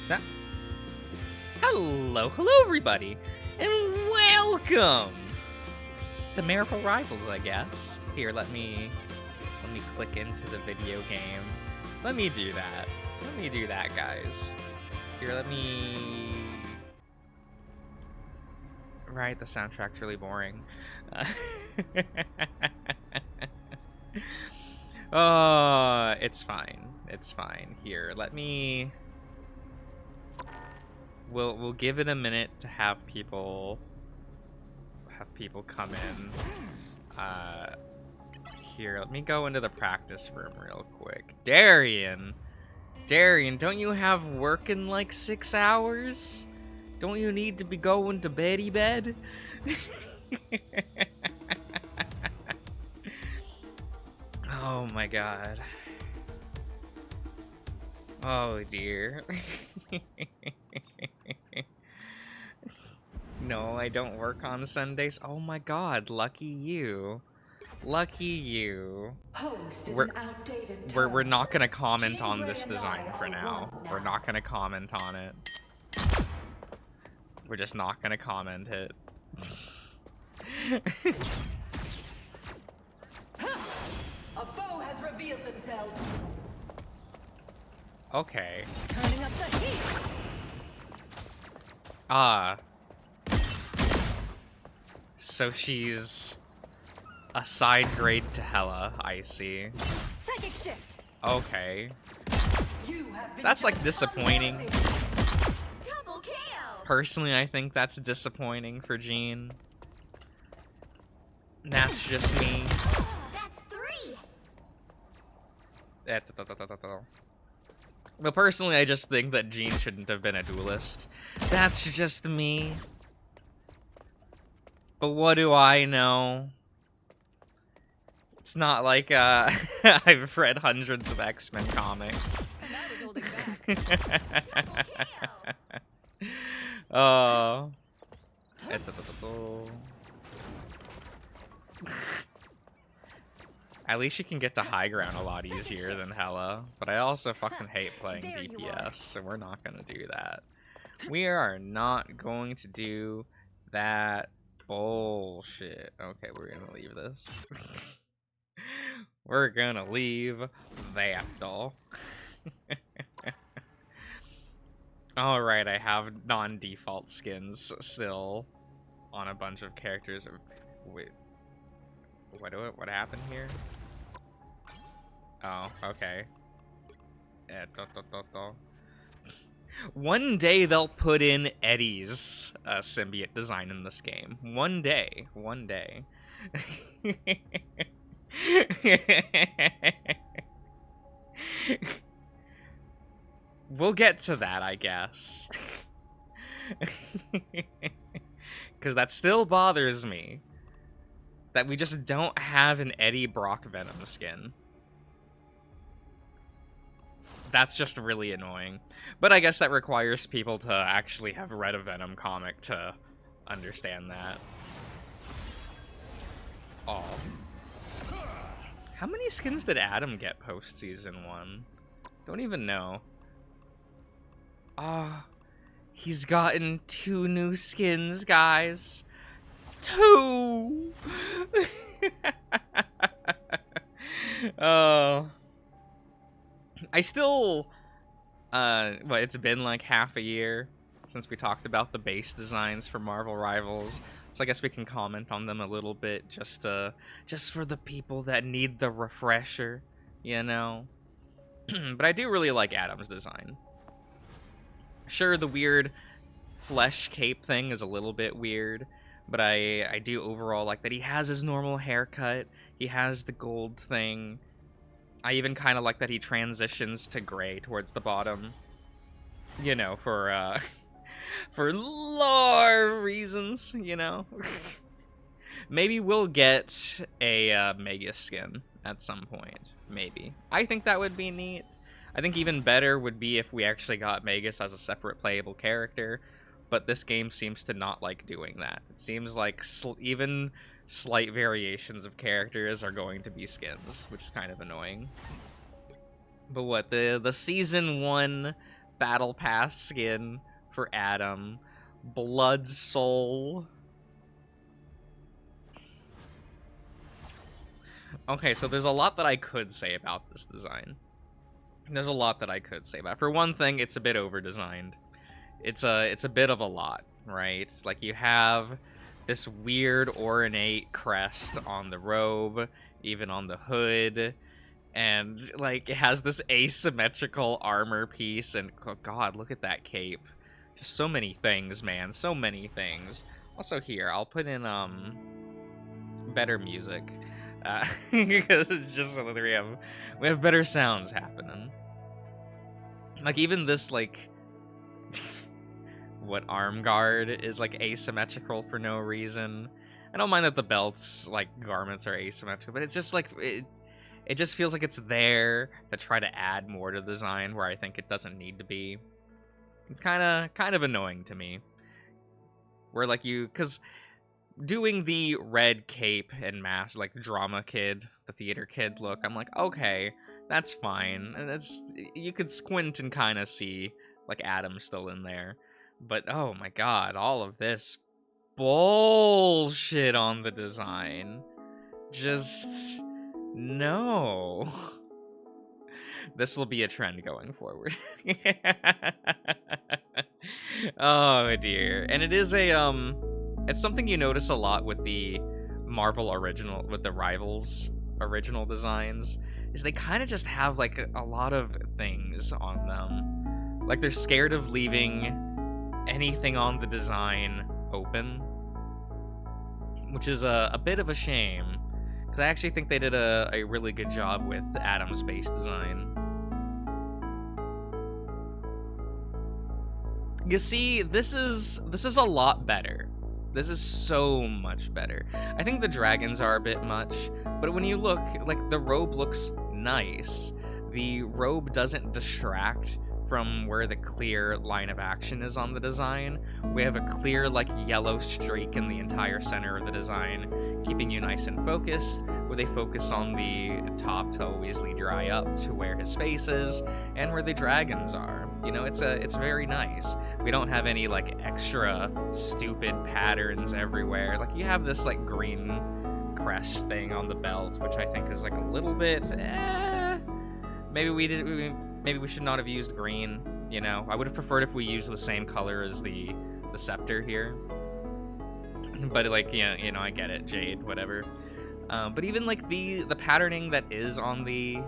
That... Hello everybody, and welcome to Marvel Rivals, I guess. Here, let me click into the video game. Let me do that. Let me do that, guys. Here, let me... Right, the soundtrack's really boring. Oh, it's fine. It's fine. Here, let me... We'll give it a minute to have people come in. Here, let me go into the practice room real quick. Darian, don't you have work in like 6 hours? Don't you need to be going to bed? Oh my god. Oh dear. No, I don't work on Sundays. Oh my god, lucky you. Lucky you. We're not gonna comment on this design for now. We're not gonna comment on it. We're just not gonna comment it. A foe has revealed themselves. Okay. Turning up the heat. So she's a side grade to Hela, I see. Psychic shift. Okay. You have been That's like disappointing. Double kill. Personally, I think that's disappointing for Jean. That's just me. That's 3. But personally, I just think that Jean shouldn't have been a duelist. That's just me. But what do I know? It's not like I've read hundreds of X-Men comics. And I was holding back. Oh. At least you can get to high ground a lot easier than Hela, but I also fucking hate playing DPS, so we're not gonna do that. We are not going to do that bullshit. Okay, we're gonna leave this. We're gonna leave that doll. Alright, I have non-default skins still on a bunch of characters. Wait. What happened here? Oh, okay. One day they'll put in Eddie's symbiote design in this game. One day. One day. We'll get to that, I guess. Because that still bothers me. That we just don't have an Eddie Brock Venom skin. That's just really annoying. But I guess that requires people to actually have read a Venom comic to understand that. Oh. How many skins did Adam get post season 1? Don't even know. Ah, he's gotten 2 new skins, guys. 2! Oh. I still, it's been like half a year since we talked about the base designs for Marvel Rivals, so I guess we can comment on them a little bit, just for the people that need the refresher, you know? But I do really like Adam's design. Sure, the weird flesh cape thing is a little bit weird, but I do overall like that he has his normal haircut, he has the gold thing. I even kind of like that he transitions to gray towards the bottom. You know, for lore reasons, you know? Maybe we'll get a Mega skin at some point. Maybe. I think that would be neat. I think even better would be if we actually got Magus as a separate playable character, but this game seems to not like doing that. It seems like even slight variations of characters are going to be skins, which is kind of annoying. But what, the Season 1 Battle Pass skin for Adam. Blood Soul. Okay, so there's a lot that I could say about this design. There's a lot that I could say about it. For one thing, it's a bit over-designed. It's a bit of a lot, right? Like, you have this weird ornate crest on the robe, even on the hood, and, like, it has this asymmetrical armor piece, and, oh god, look at that cape. Just so many things, man. So many things. Also here, I'll put in, better music. Because it's just so that we have better sounds happening. Like, even this, like, what, arm guard is, like, asymmetrical for no reason. I don't mind that the belts, like, garments are asymmetrical, but it's just, like, it just feels like it's there to try to add more to the design where I think it doesn't need to be. It's kind of annoying to me. Where, like, because doing the red cape and mask, like, drama kid, the theater kid look, I'm like, okay, that's fine. And you could squint and kind of see, like, Adam still in there. But, oh my god, all of this bullshit on the design. Just, no. This will be a trend going forward. Oh dear. And it is it's something you notice a lot with the Marvel original, with the Rivals original designs, is they kind of just have, like, a lot of things on them. Like, they're scared of leaving anything on the design open, which is a bit of a shame, because I actually think they did a really good job with Adam's base design. You see, this is a lot better. This is so much better. I think the dragons are a bit much, but when you look, like, the robe looks nice. The robe doesn't distract from where the clear line of action is on the design. We have a clear, like, yellow streak in the entire center of the design, keeping you nice and focused, where they focus on the top to always lead your eye up to where his face is, and where the dragons are. You know, it's very nice. We don't have any, like, extra stupid patterns everywhere. Like, you have this, like, green crest thing on the belt, which I think is, like, a little bit, maybe we should not have used green, you know? I would have preferred if we used the same color as the scepter here. But, like, yeah, you know, I get it, jade, whatever. But even, like, the patterning that is on the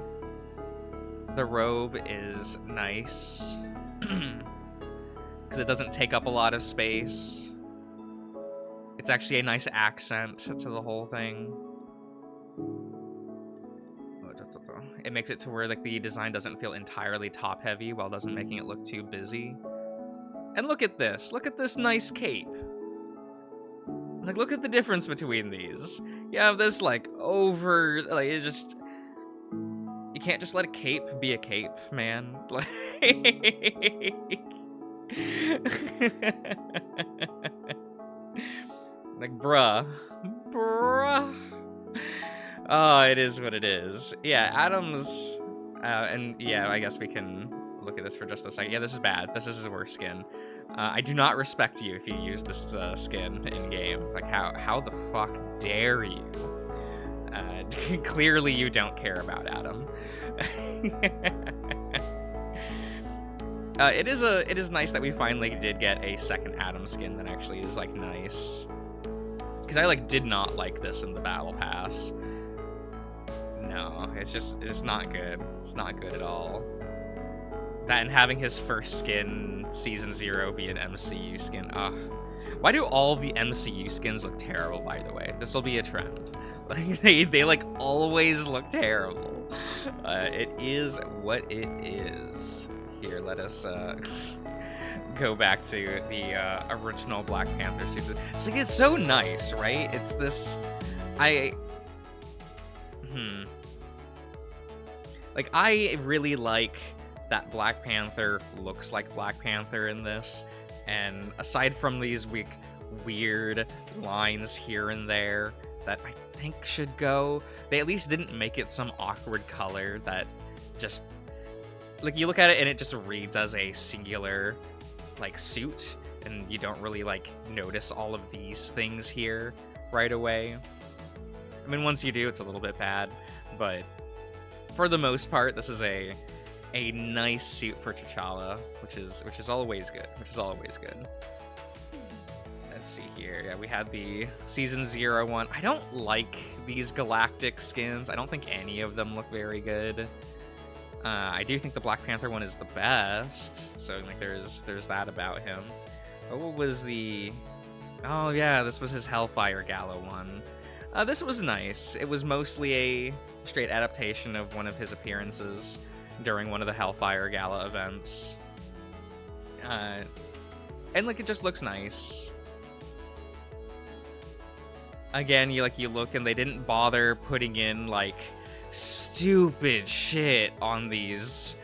robe is nice. Because it doesn't take up a lot of space. It's actually a nice accent to the whole thing. It makes it to where, like, the design doesn't feel entirely top-heavy while doesn't making it look too busy. And look at this. Look at this nice cape. Like, look at the difference between these. You have this, like, like, it's just... You can't just let a cape be a cape, man. Like... Like, bruh. Oh, it is what it is. Yeah, Adam's... and yeah, I guess we can look at this for just a second. Yeah, this is bad. This is his worst skin. I do not respect you if you use this skin in-game. Like, how the fuck dare you? Clearly you don't care about Adam. It is nice that we finally did get a second Adam skin that actually is, like, nice. Because I, like, did not like this in the Battle Pass. No, it's not good. It's not good at all. That and having his first skin, Season 0, be an MCU skin. Ugh. Why do all the MCU skins look terrible, by the way? This will be a trend. Like, they like, always look terrible. It is what it is. Here, let us, go back to the, original Black Panther season. It's like, it's so nice, right? It's this... Like, I really like that Black Panther looks like Black Panther in this, and aside from these weird lines here and there that I think should go, they at least didn't make it some awkward color that just like, you look at it and it just reads as a singular, like, suit, and you don't really, like, notice all of these things here right away. I mean, once you do, it's a little bit bad, but for the most part, this is a nice suit for T'Challa, which is always good. Let's see here. Yeah, we had the Season 0 one. I don't like these galactic skins. I don't think any of them look very good. I do think the Black Panther one is the best. So, like, there's that about him. But what was the... Oh, yeah, this was his Hellfire Gala one. This was nice. It was mostly a straight adaptation of one of his appearances during one of the Hellfire Gala events. And, like, it just looks nice. Again, you look and they didn't bother putting in, like, stupid shit on these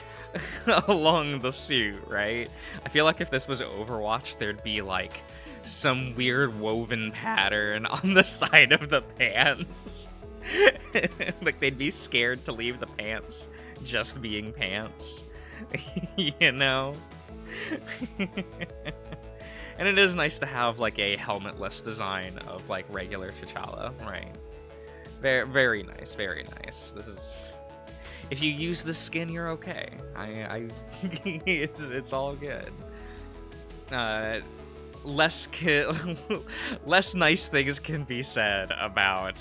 along the suit, right? I feel like if this was Overwatch, there'd be, like, some weird woven pattern on the side of the pants. Like, they'd be scared to leave the pants just being pants. You know? And it is nice to have, like, a helmetless design of, like, regular T'Challa, right? Very, very nice, very nice. This is... If you use the skin, you're okay. It's all good. Less nice things can be said about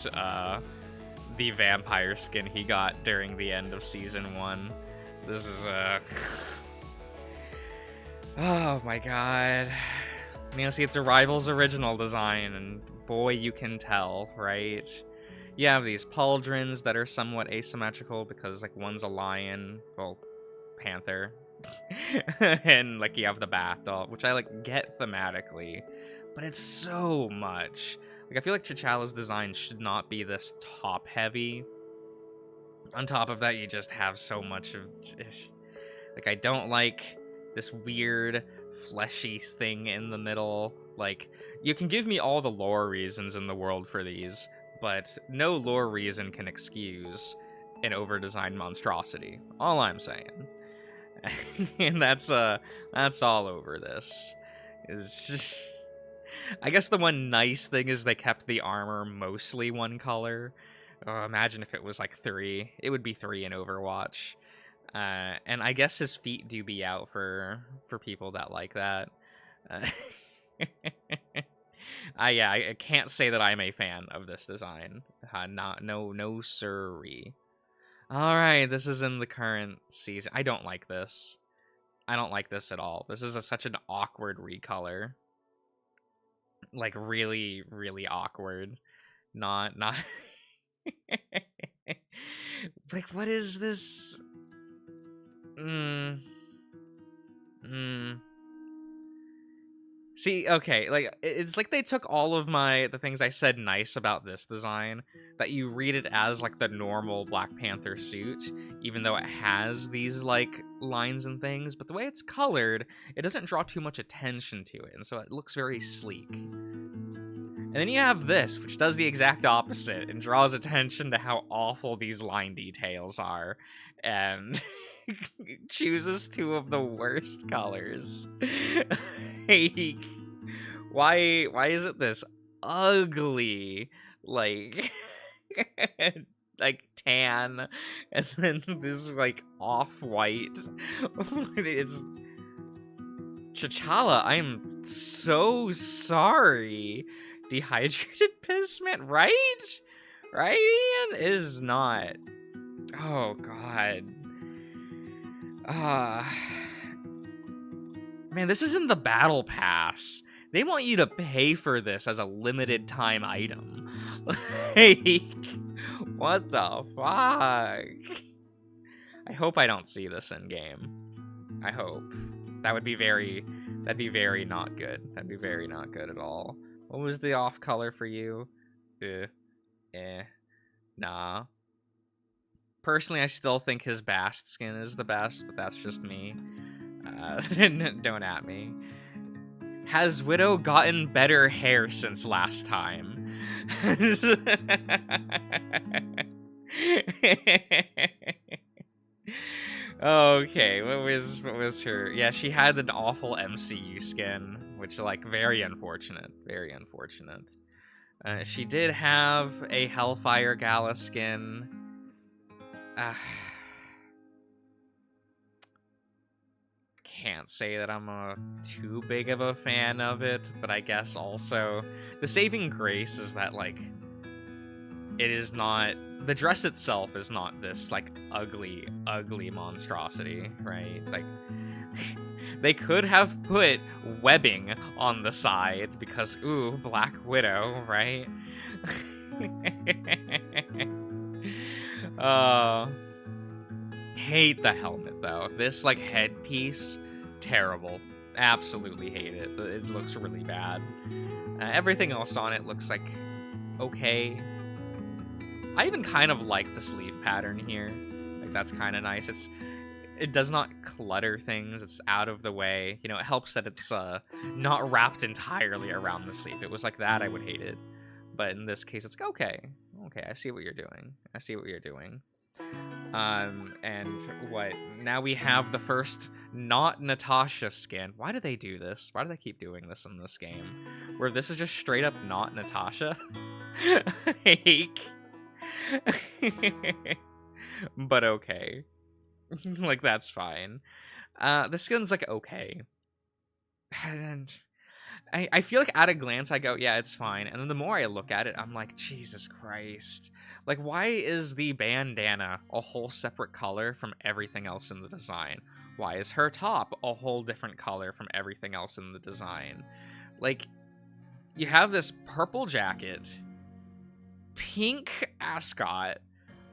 the vampire skin he got during the end of Season 1. This is oh my god. You know, see, it's a Rivals original design, and boy, you can tell, right? You have these pauldrons that are somewhat asymmetrical because, like, one's a lion, well, panther, and, like, you have the bat doll, which I, like, get thematically, but it's so much. Like, I feel like T'Challa's design should not be this top-heavy. On top of that, you just have so much of... Like, I don't like this weird, fleshy thing in the middle. Like, you can give me all the lore reasons in the world for these, but no lore reason can excuse an over-designed monstrosity. All I'm saying. And that's all over this. It's just... I guess the one nice thing is they kept the armor mostly one color. Oh, imagine if it was like 3. It would be 3 in Overwatch. And I guess his feet do be out for people that like that. I can't say that I'm a fan of this design. No siree. Alright, this is in the current season. I don't like this. I don't like this at all. This is such an awkward recolor. Like, really, really awkward. Not... Like, what is this? See, okay, like, it's like they took all of the things I said nice about this design, that you read it as, like, the normal Black Panther suit, even though it has these, like, lines and things, but the way it's colored, it doesn't draw too much attention to it, and so it looks very sleek. And then you have this, which does the exact opposite, and draws attention to how awful these line details are, and... chooses 2 of the worst colors. Like, why is it this ugly, like, like, tan, and then this, like, off-white? It's... T'Challa, I'm so sorry. Dehydrated piss, man, right? Right, Ian? It is not. Oh, God. Man, this is in the battle pass. They want you to pay for this as a limited time item. Like, what the fuck? I hope I don't see this in game. I hope. That'd be very not good. That'd be very not good at all. What was the off color for you? Nah. Personally, I still think his Bast skin is the best, but that's just me. Don't at me. Has Widow gotten better hair since last time? Okay, what was her? Yeah, she had an awful MCU skin, which like very unfortunate, very unfortunate. She did have a Hellfire Gala skin. Can't say that I'm too big of a fan of it, but I guess also the saving grace is that like it is not, the dress itself is not this like ugly monstrosity, right? Like they could have put webbing on the side because ooh, Black Widow, right? Hate the helmet though. This like headpiece, terrible. Absolutely hate it. It looks really bad. Everything else on it looks like okay. I even kind of like the sleeve pattern here. Like that's kind of nice. It does not clutter things. It's out of the way. You know, it helps that it's not wrapped entirely around the sleeve. If it was like that, I would hate it. But in this case, it's okay. Okay, I see what you're doing. I see what you're doing. And what? Now we have the first not Natasha skin. Why do they do this? Why do they keep doing this in this game? Where this is just straight up not Natasha? Like... but okay. Like, that's fine. The skin's, like, okay. And I feel like at a glance I go, yeah, it's fine. And then the more I look at it, I'm like, Jesus Christ. Like, why is the bandana a whole separate color from everything else in the design? Why is her top a whole different color from everything else in the design? Like, you have this purple jacket, pink ascot,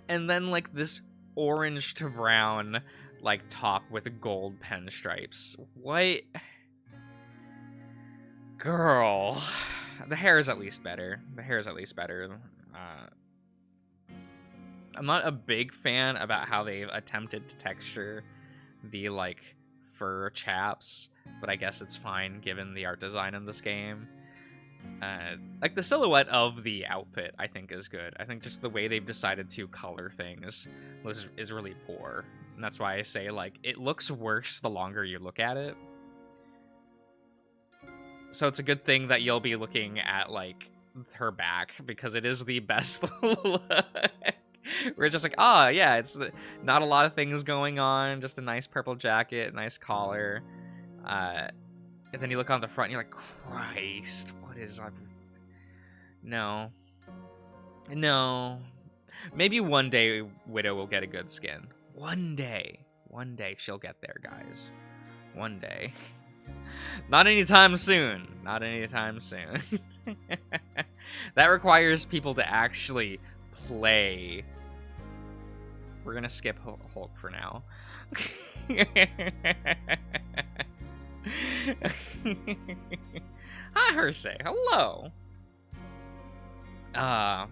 and then, like, this orange to brown, like, top with gold pinstripes. What? Girl. The hair is at least better. The hair is at least better. I'm not a big fan about how they've attempted to texture the, like, fur chaps, but I guess it's fine given the art design in this game. Like, the silhouette of the outfit, I think, is good. I think just the way they've decided to color things is really poor. And that's why I say, like, it looks worse the longer you look at it. So it's a good thing that you'll be looking at, like, her back, because it is the best look. Where it's just like, oh, yeah, it's not a lot of things going on, just a nice purple jacket, nice collar. And then you look on the front and you're like, Christ, what is up? No. No. Maybe one day Widow will get a good skin. One day. One day she'll get there, guys. One day. Not anytime soon. Not anytime soon. That requires people to actually play. We're gonna skip Hulk for now. Hi, Hersey. Hello. I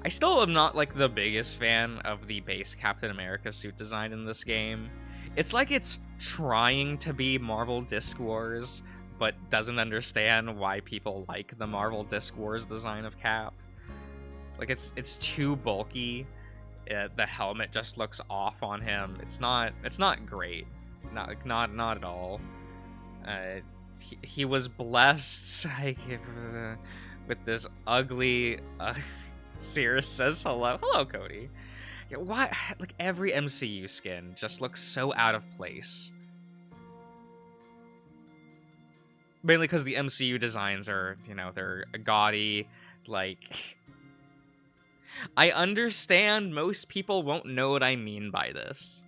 still am not, like, the biggest fan of the base Captain America suit design in this game. It's like it's trying to be Marvel Disc Wars, but doesn't understand why people like the Marvel Disc Wars design of Cap. Like, it's too bulky. The helmet just looks off on him. It's not great. Not at all. He was blessed, like, with this ugly. Cirrus says hello. Hello, Cody. Yeah, why? Like, every MCU skin just looks so out of place. Mainly because the MCU designs are, you know, they're gaudy. Like, I understand most people won't know what I mean by this.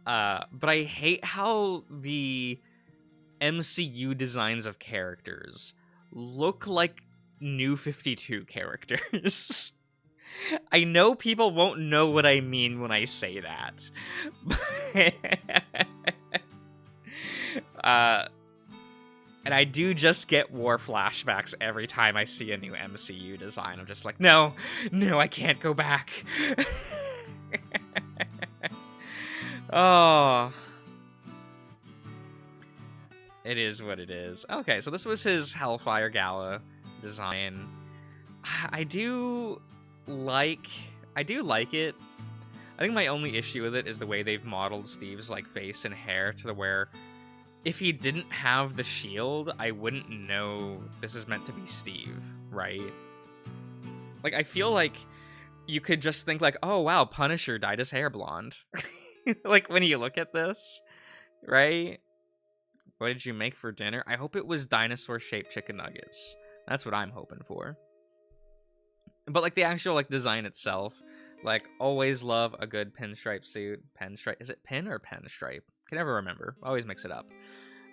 But I hate how the MCU designs of characters look like New 52 characters. I know people won't know what I mean when I say that. And I do just get war flashbacks every time I see a new MCU design. I'm just like, no, I can't go back. Oh. It is what it is. Okay, so this was his Hellfire Gala design. I do like it, I think my only issue with it is the way they've modeled Steve's like face and hair to the where if he didn't have the shield, I wouldn't know this is meant to be Steve, right? Like, I feel like you could just think like, oh wow, Punisher dyed his hair blonde. Like when you look at this, right? What did you make for dinner? I hope it was dinosaur-shaped chicken nuggets. That's what I'm hoping for. But like the actual like design itself, like always love a good pinstripe suit. Pinstripe, is it pin or pinstripe? Can never remember. Always mix it up.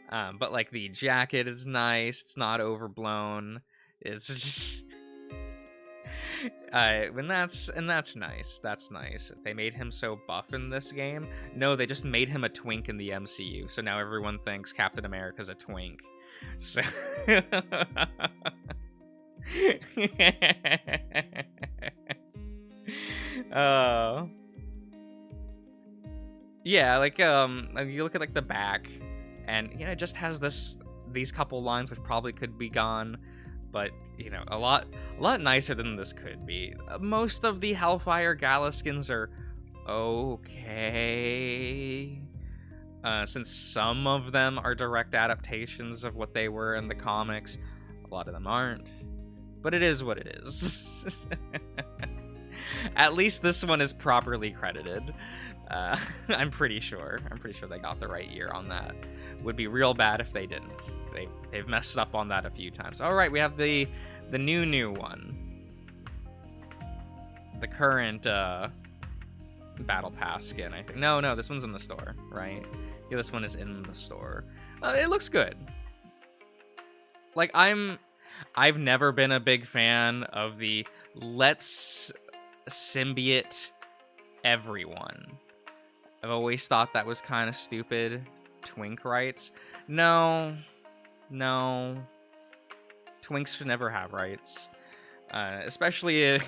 But like the jacket is nice. It's not overblown. It's just that's nice. That's nice. They made him so buff in this game. No, they just made him a twink in the MCU. So now everyone thinks Captain America's a twink. So yeah, like you look at like the back, and yeah, it just has these couple lines which probably could be gone, but you know, a lot nicer than this could be. Most of the Hellfire Gala skins are okay. Since some of them are direct adaptations of what they were in the comics, a lot of them aren't. But it is what it is. At least this one is properly credited. I'm pretty sure they got the right year on that. Would be real bad if they didn't. They've messed up on that a few times. All right, we have the new one. The current Battle Pass skin, I think. No, this one's in the store, right? Yeah, this one is in the store. It looks good. Like, I've never been a big fan of the let's symbiote everyone. I've always thought that was kind of stupid. Twink rights. No. Twinks should never have rights. Especially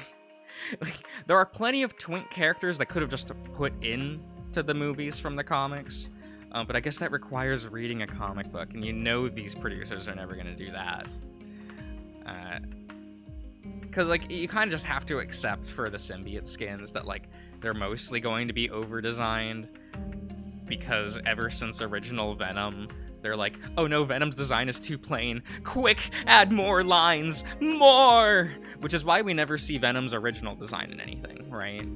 like, there are plenty of twink characters that could have just put into the movies from the comics. But I guess that requires reading a comic book, and you know these producers are never going to do that. Because, like, you kind of just have to accept for the symbiote skins that, like, they're mostly going to be over-designed. Because ever since original Venom, they're like, oh no, Venom's design is too plain. Quick, add more lines. More! Which is why we never see Venom's original design in anything, right?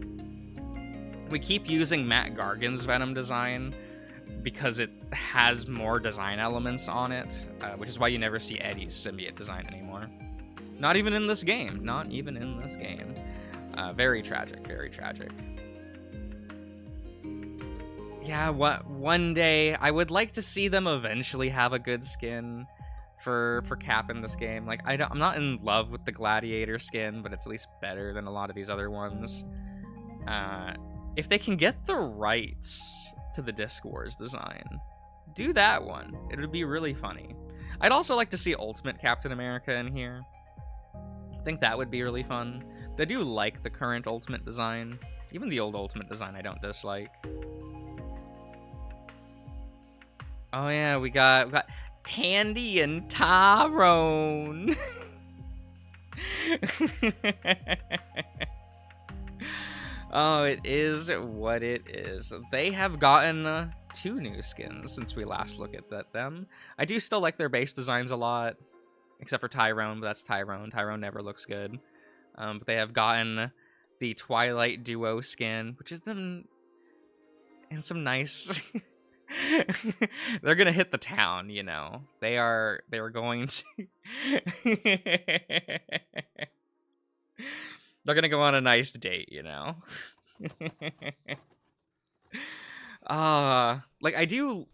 We keep using Matt Gargan's Venom design because it has more design elements on it, which is why you never see Eddie's symbiote design anymore. Not even in this game. Not even in this game. Very tragic, very tragic. Yeah, one day, I would like to see them eventually have a good skin for Cap in this game. Like, I'm not in love with the Gladiator skin, but it's at least better than a lot of these other ones. If they can get the rights to the Disc Wars design, do that one. It would be really funny. I'd also like to see Ultimate Captain America in here. I think that would be really fun. I do like the current Ultimate design. Even the old Ultimate design I don't dislike. Oh yeah, we got Tandy and Tyrone. Oh, it is what it is. They have gotten 2 new skins since we last looked at them. I do still like their base designs a lot, except for Tyrone, but that's Tyrone. Tyrone never looks good. But they have gotten the Twilight Duo skin, which is them in some nice... They're gonna hit the town, you know. They were going to... They're gonna go on a nice date, you know. Like, I do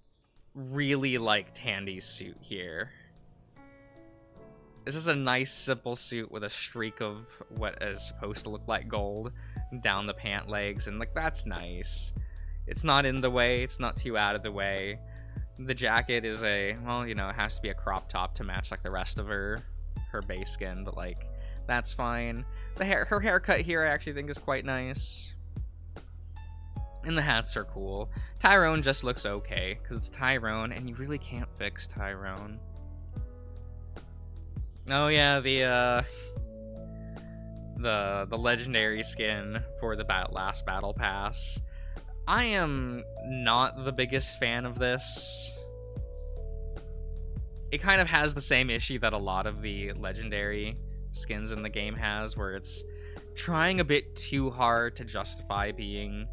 really like Tandy's suit here. It's just a nice, simple suit with a streak of what is supposed to look like gold down the pant legs, and, like, that's nice. It's not in the way, it's not too out of the way. The jacket is well, you know, it has to be a crop top to match, like, the rest of her base skin, but, like, that's fine. Her haircut here I actually think is quite nice. And the hats are cool. Tyrone just looks okay, because it's Tyrone, and you really can't fix Tyrone. the legendary skin for the last battle pass. I am not the biggest fan of this. It kind of has the same issue that a lot of the legendary skins in the game has, where it's trying a bit too hard to justify being,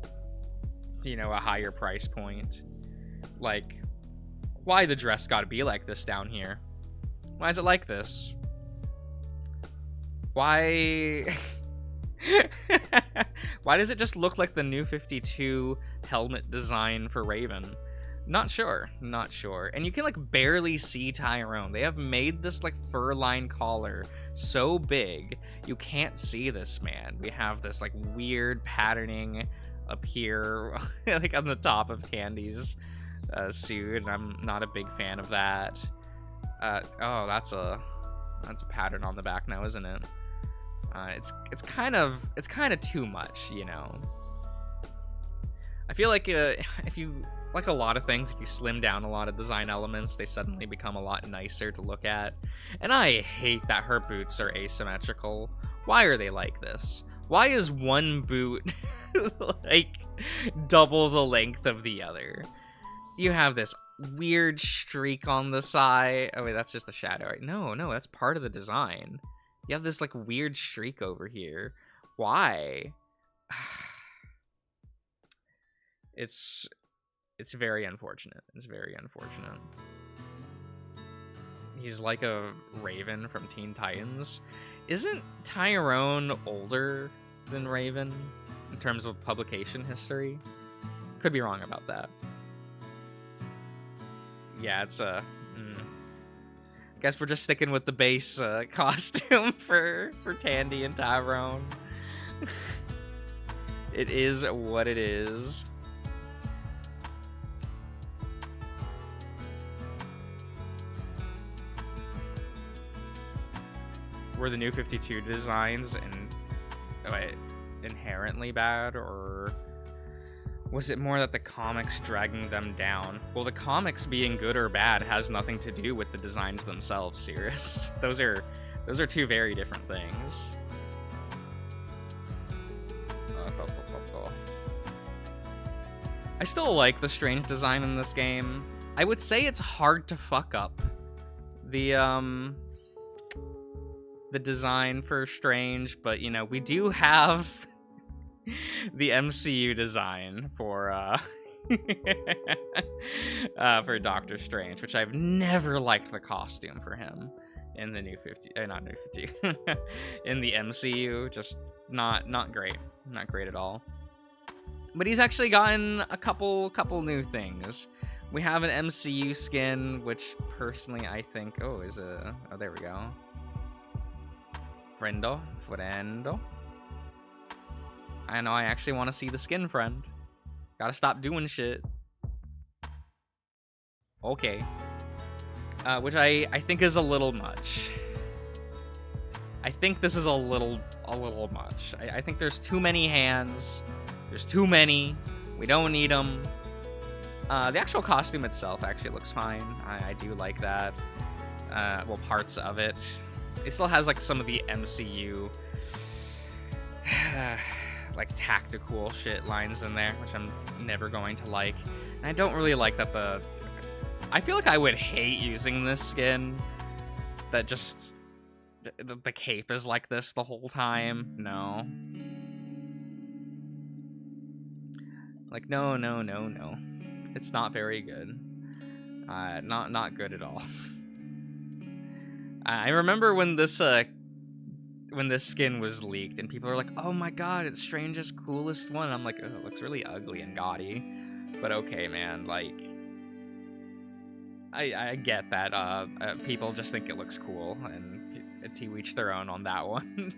you know, a higher price point. Like, why the dress gotta be like this down here? Why is it like this? Why... Why does it just look like the new 52 helmet design for Raven? Not sure. And you can, like, barely see Tyrone. They have made this, like, fur-lined collar so big, you can't see this man. We have this, like, weird patterning up here, like, on the top of Tandy's suit, and I'm not a big fan of that. Oh, that's a pattern on the back now, isn't it? It's kind of too much, you know. I feel like if you, like a lot of things, if you slim down a lot of design elements, they suddenly become a lot nicer to look at. And I hate that her boots are asymmetrical. Why are they like this? Why is one boot like double the length of the other? You have this weird streak on the side. Oh wait, that's just the shadow, right? No, that's part of the design. You have this like weird streak over here. Why? It's very unfortunate. It's very unfortunate. He's like a Raven from Teen Titans. Isn't Tyrone older than Raven in terms of publication history? Could be wrong about that. Yeah, it's guess we're just sticking with the base costume for Tandy and Tyrone. It is what it is. Were the new 52 designs inherently bad, or was it more that the comics dragging them down? Well, the comics being good or bad has nothing to do with the designs themselves, Sirius. Those are two very different things. I still like the Strange design in this game. I would say it's hard to fuck up. The design for Strange, but you know, we do have the MCU design for for Doctor Strange, which I've never liked the costume for him in the new 50, not new 50, in the MCU. Just not great at all. But he's actually gotten a couple new things. We have an MCU skin, which personally I think, oh there we go. Friendo. I know, I actually want to see the skin, friend. Gotta stop doing shit. Okay. Which I think is a little much. I think this is a little much. I think there's too many hands. There's too many. We don't need them. The actual costume itself actually looks fine. I do like that. Well, parts of it. It still has like some of the MCU like tactical shit lines in there, which I'm never going to like. And I don't really like that I feel like I would hate using this skin that just the cape is like this the whole time. No. Like no. It's not very good. Not good at all. I remember when this skin was leaked and people were like, "Oh my god, it's Strange's coolest one." I'm like, "Oh, it looks really ugly and gaudy." But okay, man, like I get that people just think it looks cool, and to each their own on that one.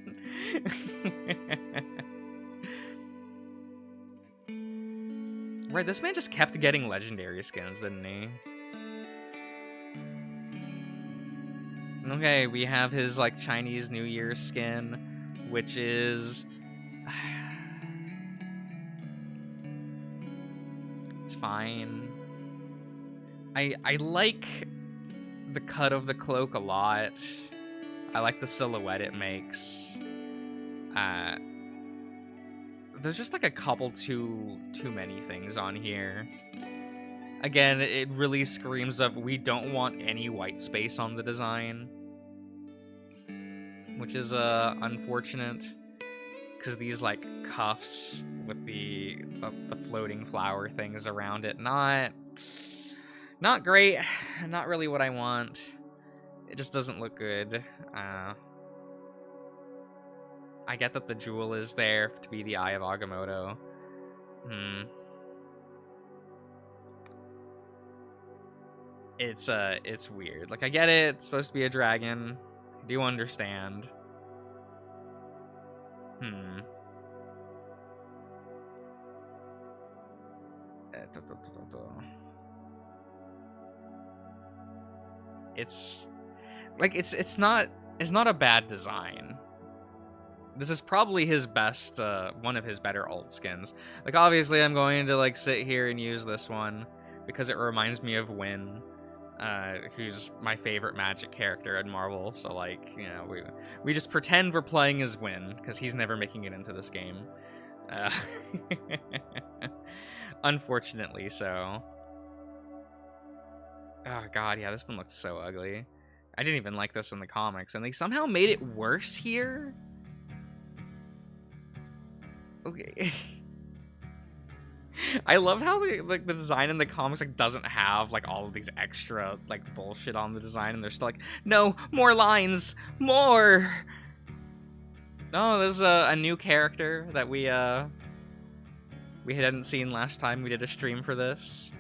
Right, this man just kept getting legendary skins, didn't he? Okay, we have his, like, Chinese New Year skin, which is... It's fine. I like the cut of the cloak a lot. I like the silhouette it makes. Uh, there's just like a couple too many things on here. Again, it really screams of we don't want any white space on the design, which is unfortunate, because these like cuffs with the floating flower things around it, not great, not really what I want. It just doesn't look good. I get that the jewel is there to be the Eye of Agamotto. It's weird. Like, I get it, it's supposed to be a dragon. I do understand. It's like it's not a bad design. This is probably his best, one of his better alt skins. Like, obviously, I'm going to like sit here and use this one because it reminds me of Wynn, who's my favorite Magic character in Marvel. So, like, you know, we just pretend we're playing as Wynn because he's never making it into this game. Unfortunately, so. Oh god, yeah, this one looks so ugly. I didn't even like this in the comics, and they somehow made it worse here. Okay. I love how the design in the comics like doesn't have like all of these extra like bullshit on the design, and they're still like, no, more lines, more. Oh, there's a new character that we hadn't seen last time we did a stream for this.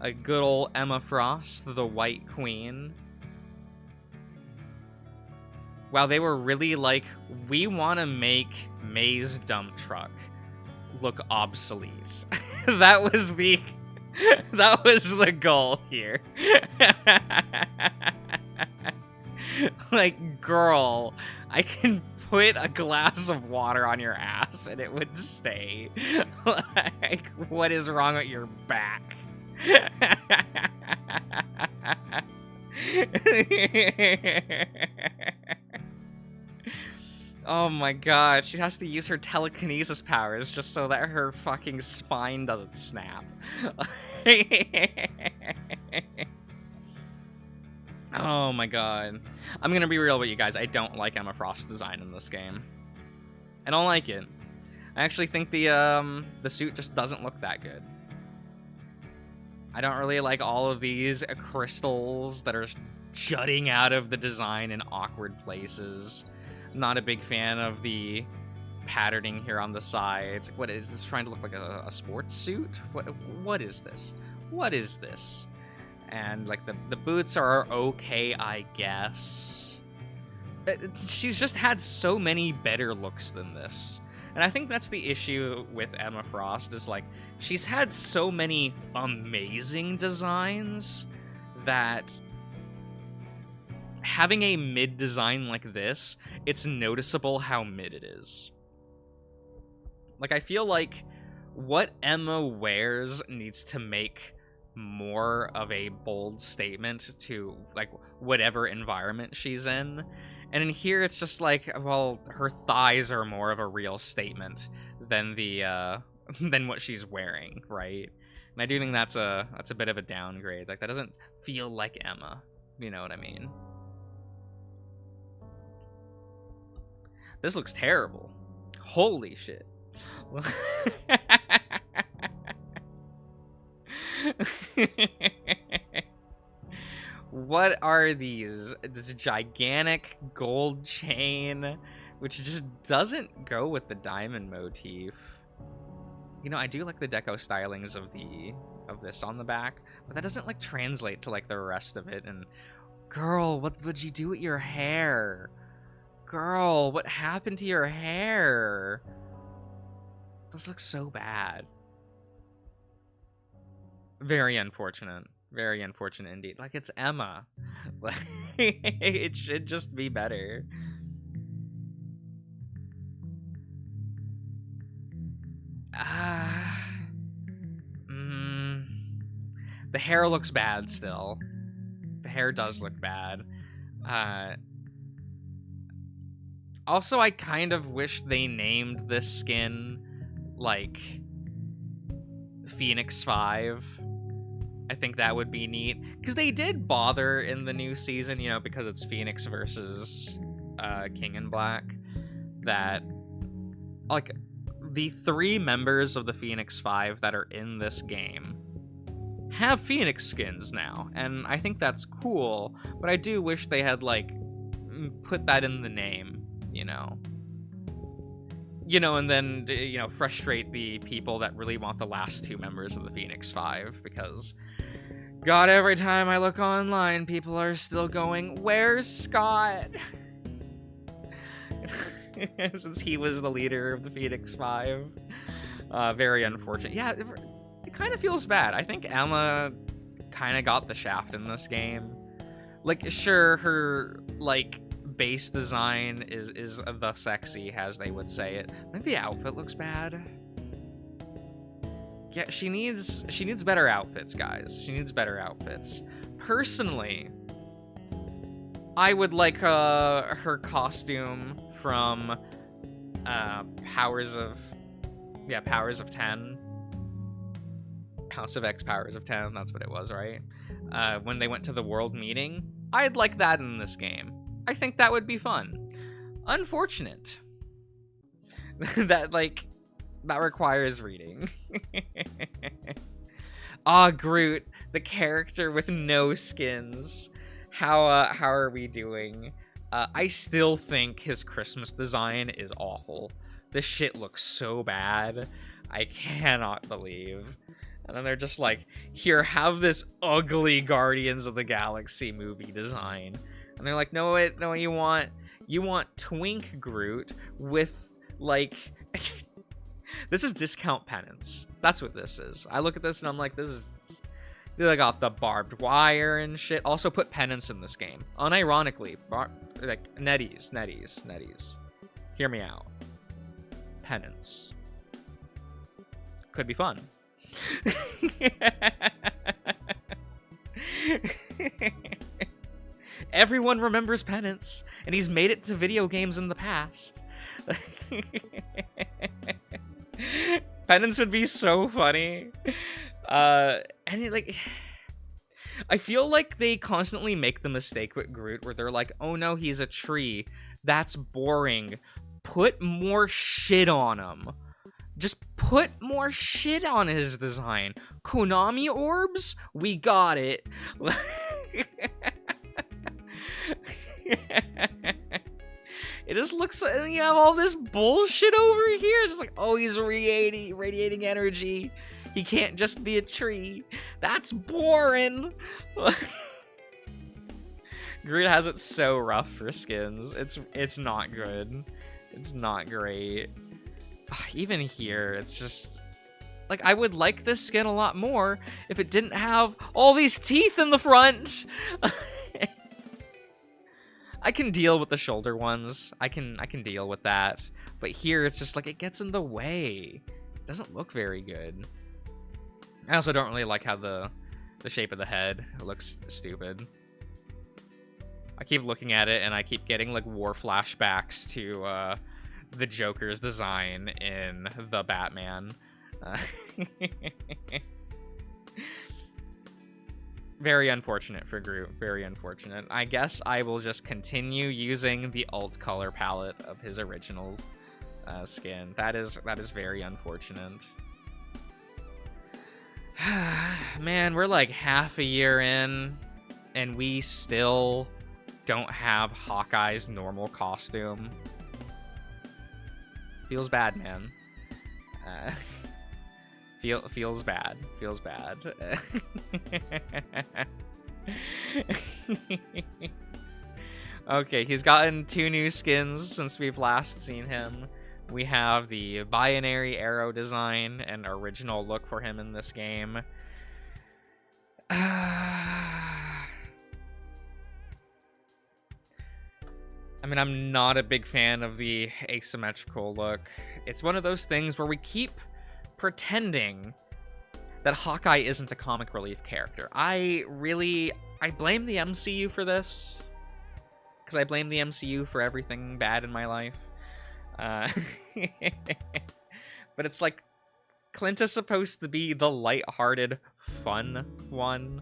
A good old Emma Frost, the White Queen. Wow, they were really like, we want to make May's dump truck look obsolete. that was the goal here. Like, girl, I can put a glass of water on your ass and it would stay. Like, what is wrong with your back? Oh my god, she has to use her telekinesis powers just so that her fucking spine doesn't snap. Oh my god. I'm gonna be real with you guys, I don't like Emma Frost's design in this game. I don't like it. I actually think the suit just doesn't look that good. I don't really like all of these crystals that are jutting out of the design in awkward places. I'm not a big fan of the patterning here on the sides. Like, what is this trying to look like a sports suit? What is this? What is this? And like the boots are okay, I guess. She's just had so many better looks than this. And I think that's the issue with Emma Frost, is like, she's had so many amazing designs that having a mid design like this, it's noticeable how mid it is. Like, I feel like what Emma wears needs to make more of a bold statement to like whatever environment she's in. And in here, it's just like, well, her thighs are more of a real statement than the than what she's wearing, right? And I do think that's a bit of a downgrade. Like, that doesn't feel like Emma. You know what I mean? This looks terrible. Holy shit. What are these? This gigantic gold chain, which just doesn't go with the diamond motif. You know, I do like the deco stylings of this on the back, but that doesn't like translate to like the rest of it. And girl, what would you do with your hair? Girl, what happened to your hair? This looks so bad. Very unfortunate. Very unfortunate indeed. Like, it's Emma. Like, it should just be better. The hair looks bad still. The hair does look bad. Also, I kind of wish they named this skin, like, Phoenix 5. I think that would be neat. Because they did bother in the new season, you know, because it's Phoenix versus King in Black, that, like, the 3 members of the Phoenix 5 that are in this game have Phoenix skins now, and I think that's cool, but I do wish they had, like, put that in the name, you know? You know, and then, you know, frustrate the people that really want the last 2 members of the Phoenix 5, because, God, every time I look online, people are still going, where's Scott? Since he was the leader of the Phoenix 5. Very unfortunate. Yeah, it kind of feels bad. I think Emma kind of got the shaft in this game. Like, sure, her, like, base design is the sexy, as they would say it. I think the outfit looks bad. Yeah, she needs better outfits, guys. She needs better outfits. Personally, I would like her costume from Powers of 10. House of X Powers of 10, that's what it was, right? When they went to the world meeting. I'd like that in this game. I think that would be fun. Unfortunate. that requires reading. Groot, the character with no skins. How are we doing? I still think his Christmas design is awful. This shit looks so bad. I cannot believe. And then they're just like, here, have this ugly Guardians of the Galaxy movie design. And they're like, no, you want Twink Groot with, like... This is discount penance. That's what this is. I look at this and I'm like, this is... They got the barbed wire and shit. Also put penance in this game. Unironically, like, netties. Hear me out. Penance. Could be fun. Everyone remembers Penance, and he's made it to video games in the past. Penance would be so funny. I feel like they constantly make the mistake with Groot where they're like, oh no, he's a tree. That's boring. Put more shit on him. Just put more shit on his design. Konami orbs? We got it. It just looks like you have all this bullshit over here. It's just like, oh, he's radiating energy. He can't just be a tree. That's boring. Groot has it so rough for skins. It's not good. It's not great. Even here, it's just... Like, I would like this skin a lot more if it didn't have all these teeth in the front. I can deal with the shoulder ones. I can deal with that. But here, it's just like, it gets in the way. It doesn't look very good. I also don't really like how the shape of the head looks stupid. I keep looking at it, and I keep getting, like, war flashbacks to, the Joker's design in The Batman. Very unfortunate for Groot. Very unfortunate. I guess I will just continue using the alt color palette of his original skin. That is very unfortunate. Man, we're like half a year in, and we still don't have Hawkeye's normal costume. Feels bad, man. Feels bad. Feels bad. Okay, he's gotten 2 new skins since we've last seen him. We have the binary arrow design and original look for him in this game. I mean, I'm not a big fan of the asymmetrical look. It's one of those things where we keep pretending that Hawkeye isn't a comic relief character. I blame the MCU for this. because I blame the MCU for everything bad in my life. But it's like, Clint is supposed to be the lighthearted, fun one.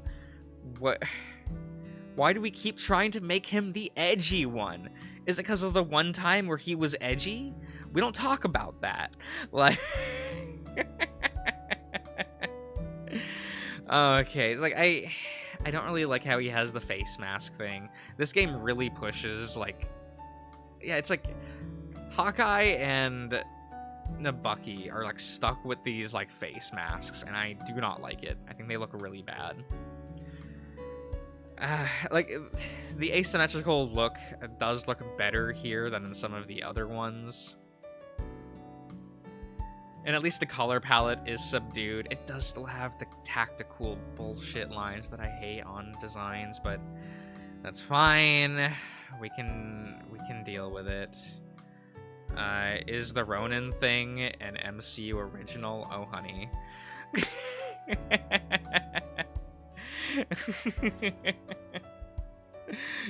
What? Why do we keep trying to make him the edgy one? Is it because of the one time where he was edgy? We don't talk about that. Like, okay, it's like I don't really like how he has the face mask thing. This game really pushes, like, yeah, it's like Hawkeye and Bucky are like stuck with these like face masks, and I do not like it. I think they look really bad. Like, the asymmetrical look does look better here than in some of the other ones. And at least the color palette is subdued. It does still have the tactical bullshit lines that I hate on designs, but that's fine. We can deal with it. Is the Ronin thing an MCU original? Oh, honey.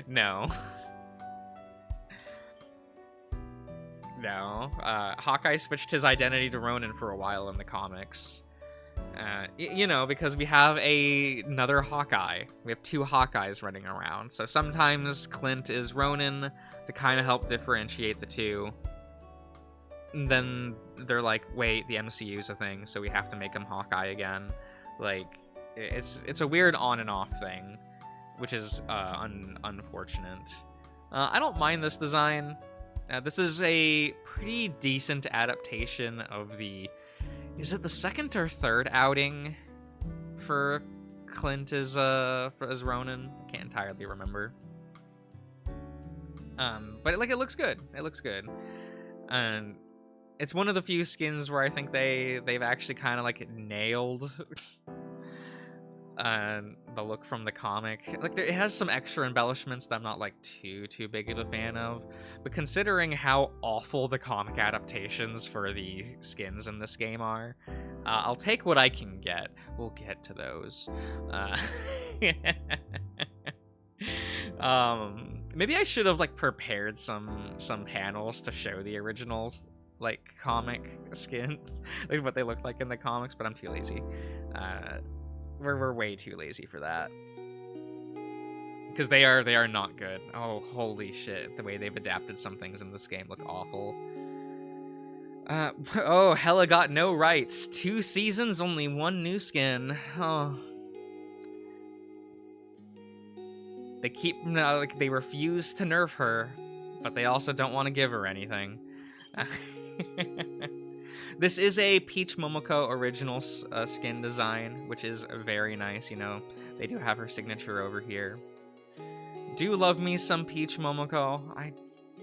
No. No. Hawkeye switched his identity to Ronin for a while in the comics. You know, because we have another Hawkeye. We have two Hawkeyes running around. So sometimes Clint is Ronin to kind of help differentiate the two. And then they're like, wait, the MCU's a thing, so we have to make him Hawkeye again. Like, it's a weird on and off thing, which is unfortunate. I don't mind this design. This is a pretty decent adaptation of the... Is it the second or third outing for Clint as Ronin? I can't entirely remember. But like, it looks good. It looks good. And it's one of the few skins where I think they've actually kind of like nailed the look from the comic. Like, it has some extra embellishments that I'm not like too big of a fan of, but considering how awful the comic adaptations for the skins in this game are, I'll take what I can get. We'll get to those. Maybe I should have like prepared some panels to show the original like comic skins, like what they look like in the comics, but I'm too lazy. We're way too lazy for that, because they are not good. Oh, holy shit, the way they've adapted some things in this game look awful. Oh, Hella got no rights. 2 seasons, only 1 new skin. Oh, they keep like, they refuse to nerf her, but they also don't want to give her anything. This is a Peach Momoko original skin design, which is very nice. You know, they do have her signature over here. Do love me some Peach Momoko. I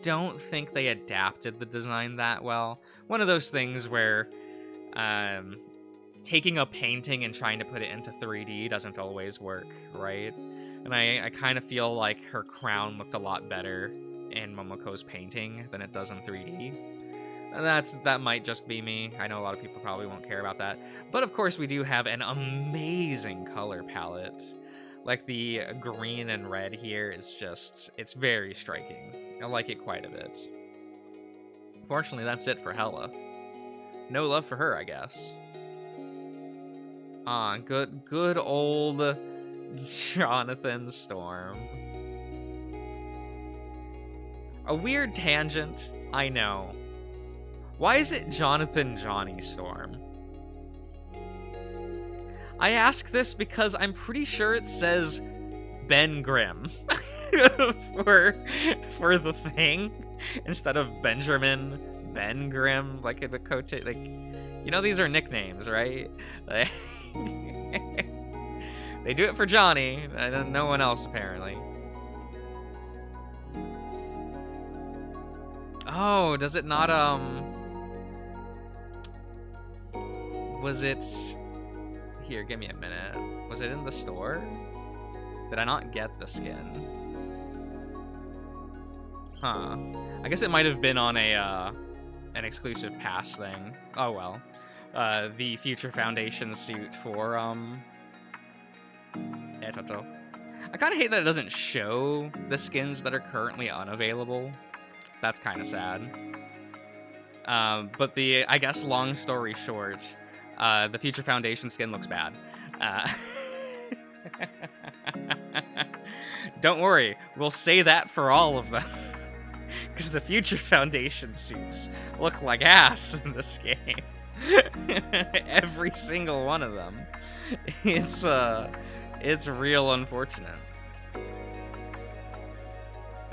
don't think they adapted the design that well. One of those things where taking a painting and trying to put it into 3D doesn't always work, right? And I kind of feel like her crown looked a lot better in Momoko's painting than it does in 3D. That might just be me. I know a lot of people probably won't care about that. But of course we do have an amazing color palette. Like, the green and red here is just, it's very striking. I like it quite a bit. Fortunately, that's it for Hella. No love for her, I guess. Good old Jonathan Storm. A weird tangent, I know. Why is it Jonathan Johnny Storm? I ask this because I'm pretty sure it says Ben Grimm for the thing instead of Benjamin Ben Grimm, like in the coat. Like, you know, these are nicknames, right? Like, they do it for Johnny, and no one else apparently. Oh, does it not was it... Here, give me a minute. Was it in the store? Did I not get the skin? Huh. I guess it might have been on an exclusive pass thing. Oh well. The Future Foundation suit for, Etoto. I kind of hate that it doesn't show the skins that are currently unavailable. That's kind of sad. But I guess long story short, the Future Foundation skin looks bad. Don't worry, we'll say that for all of them. Because the Future Foundation suits look like ass in this game. Every single one of them. It's real unfortunate.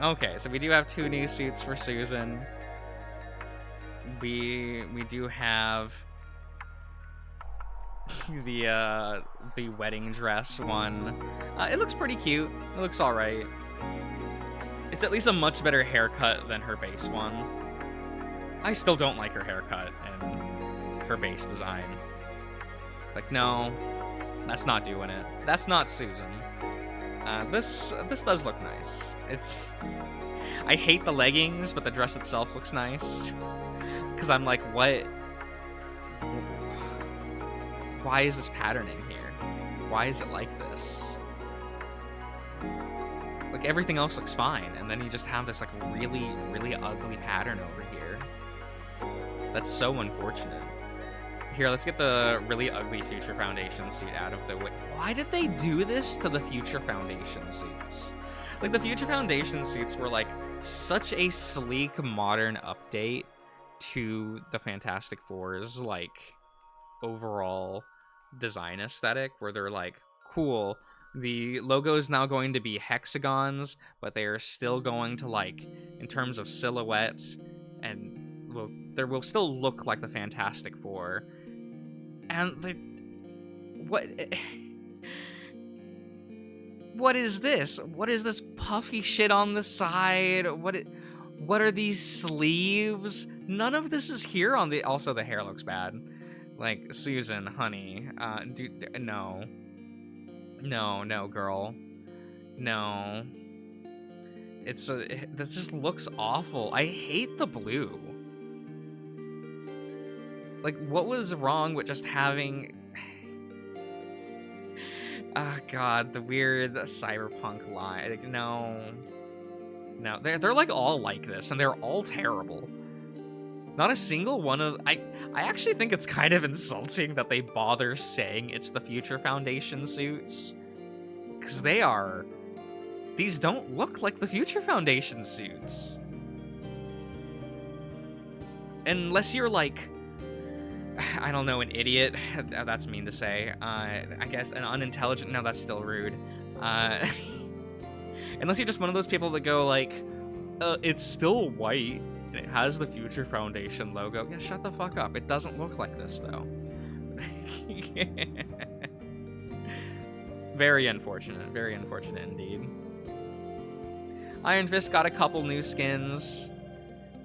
Okay, so we do have 2 new suits for Susan. We do have the wedding dress one. It looks pretty cute. It looks all right. It's at least a much better haircut than her base one. I still don't like her haircut and her base design. Like, no, that's not doing it. That's not Susan. This does look nice. I hate the leggings, but the dress itself looks nice. Because I'm like, what? Why is this patterning here? Why is it like this? Like, everything else looks fine, and then you just have this, like, really, really ugly pattern over here. That's so unfortunate. Here, let's get the really ugly Future Foundation suit out of the way. Why did they do this to the Future Foundation suits? Like, the Future Foundation suits were, like, such a sleek, modern update to the Fantastic Four's, like, overall design aesthetic, where they're like, cool, the logo is now going to be hexagons, but they are still going to, like, in terms of silhouette, and there will still look like the Fantastic Four. And what is this? What is this puffy shit on the side? What are these sleeves? None of this is here on the. Also, the hair looks bad. Like, Susan, honey, no, girl, no. This just looks awful. I hate the blue. Like, what was wrong with just having? Oh god, the weird cyberpunk line. Like, no, they're like all like this, and they're all terrible. Not a single one of... I actually think it's kind of insulting that they bother saying it's the Future Foundation suits. Because they are... These don't look like the Future Foundation suits. Unless you're like... I don't know, an idiot. That's mean to say. I guess an unintelligent... No, that's still rude. Unless you're just one of those people that go like, it's still white. And it has the Future Foundation logo. Yeah, shut the fuck up. It doesn't look like this, though. Very unfortunate. Very unfortunate indeed. Iron Fist got a couple new skins.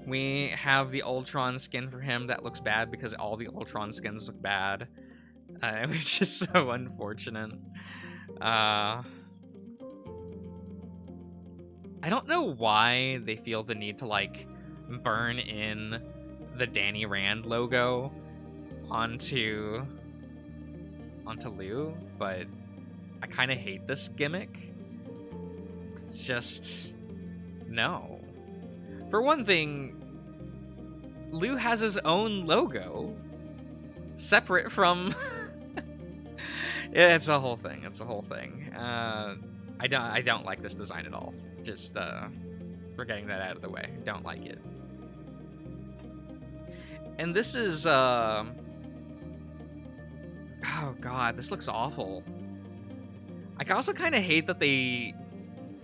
We have the Ultron skin for him that looks bad because all the Ultron skins look bad. Which is so unfortunate. I don't know why they feel the need to, like, burn in the Danny Rand logo onto Lou, but I kind of hate this gimmick. It's just... no. For one thing, Lou has his own logo, separate from... It's a whole thing. It's a whole thing. I don't like this design at all. Just we're getting that out of the way. Don't like it. And this is oh god, this looks awful. I also kind of hate that they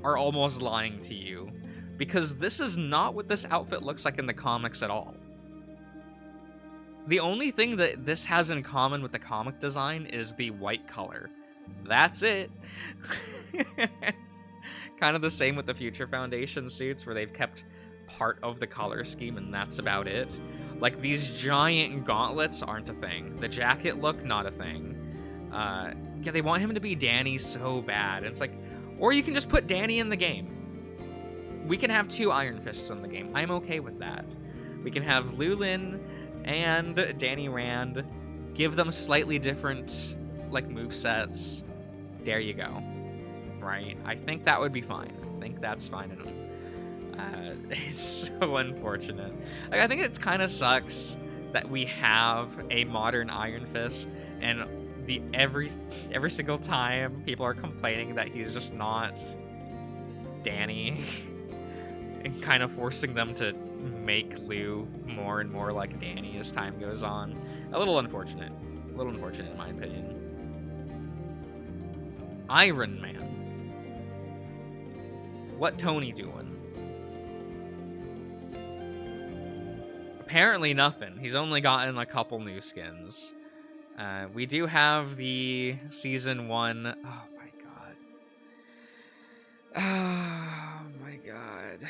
are almost lying to you, because this is not what this outfit looks like in the comics at all. The only thing that this has in common with the comic design is the white color. That's it. Kind of the same with the Future Foundation suits, where they've kept part of the color scheme and that's about it. Like, these giant gauntlets aren't a thing. The jacket look, not a thing. Yeah, they want him to be Danny so bad. It's like, or you can just put Danny in the game. We can have 2 Iron Fists in the game. I'm okay with that. We can have Lulin and Danny Rand. Give them slightly different, like, movesets. There you go. right? I think that would be fine. I think that's fine. It's so unfortunate. Like, I think it kind of sucks that we have a modern Iron Fist, and every single time people are complaining that he's just not Danny, and kind of forcing them to make Lou more and more like Danny as time goes on. A little unfortunate. A little unfortunate in my opinion. Iron Man. What Tony doing? Apparently nothing. He's only gotten a couple new skins. We do have the Season 1... Oh my god. Oh my god.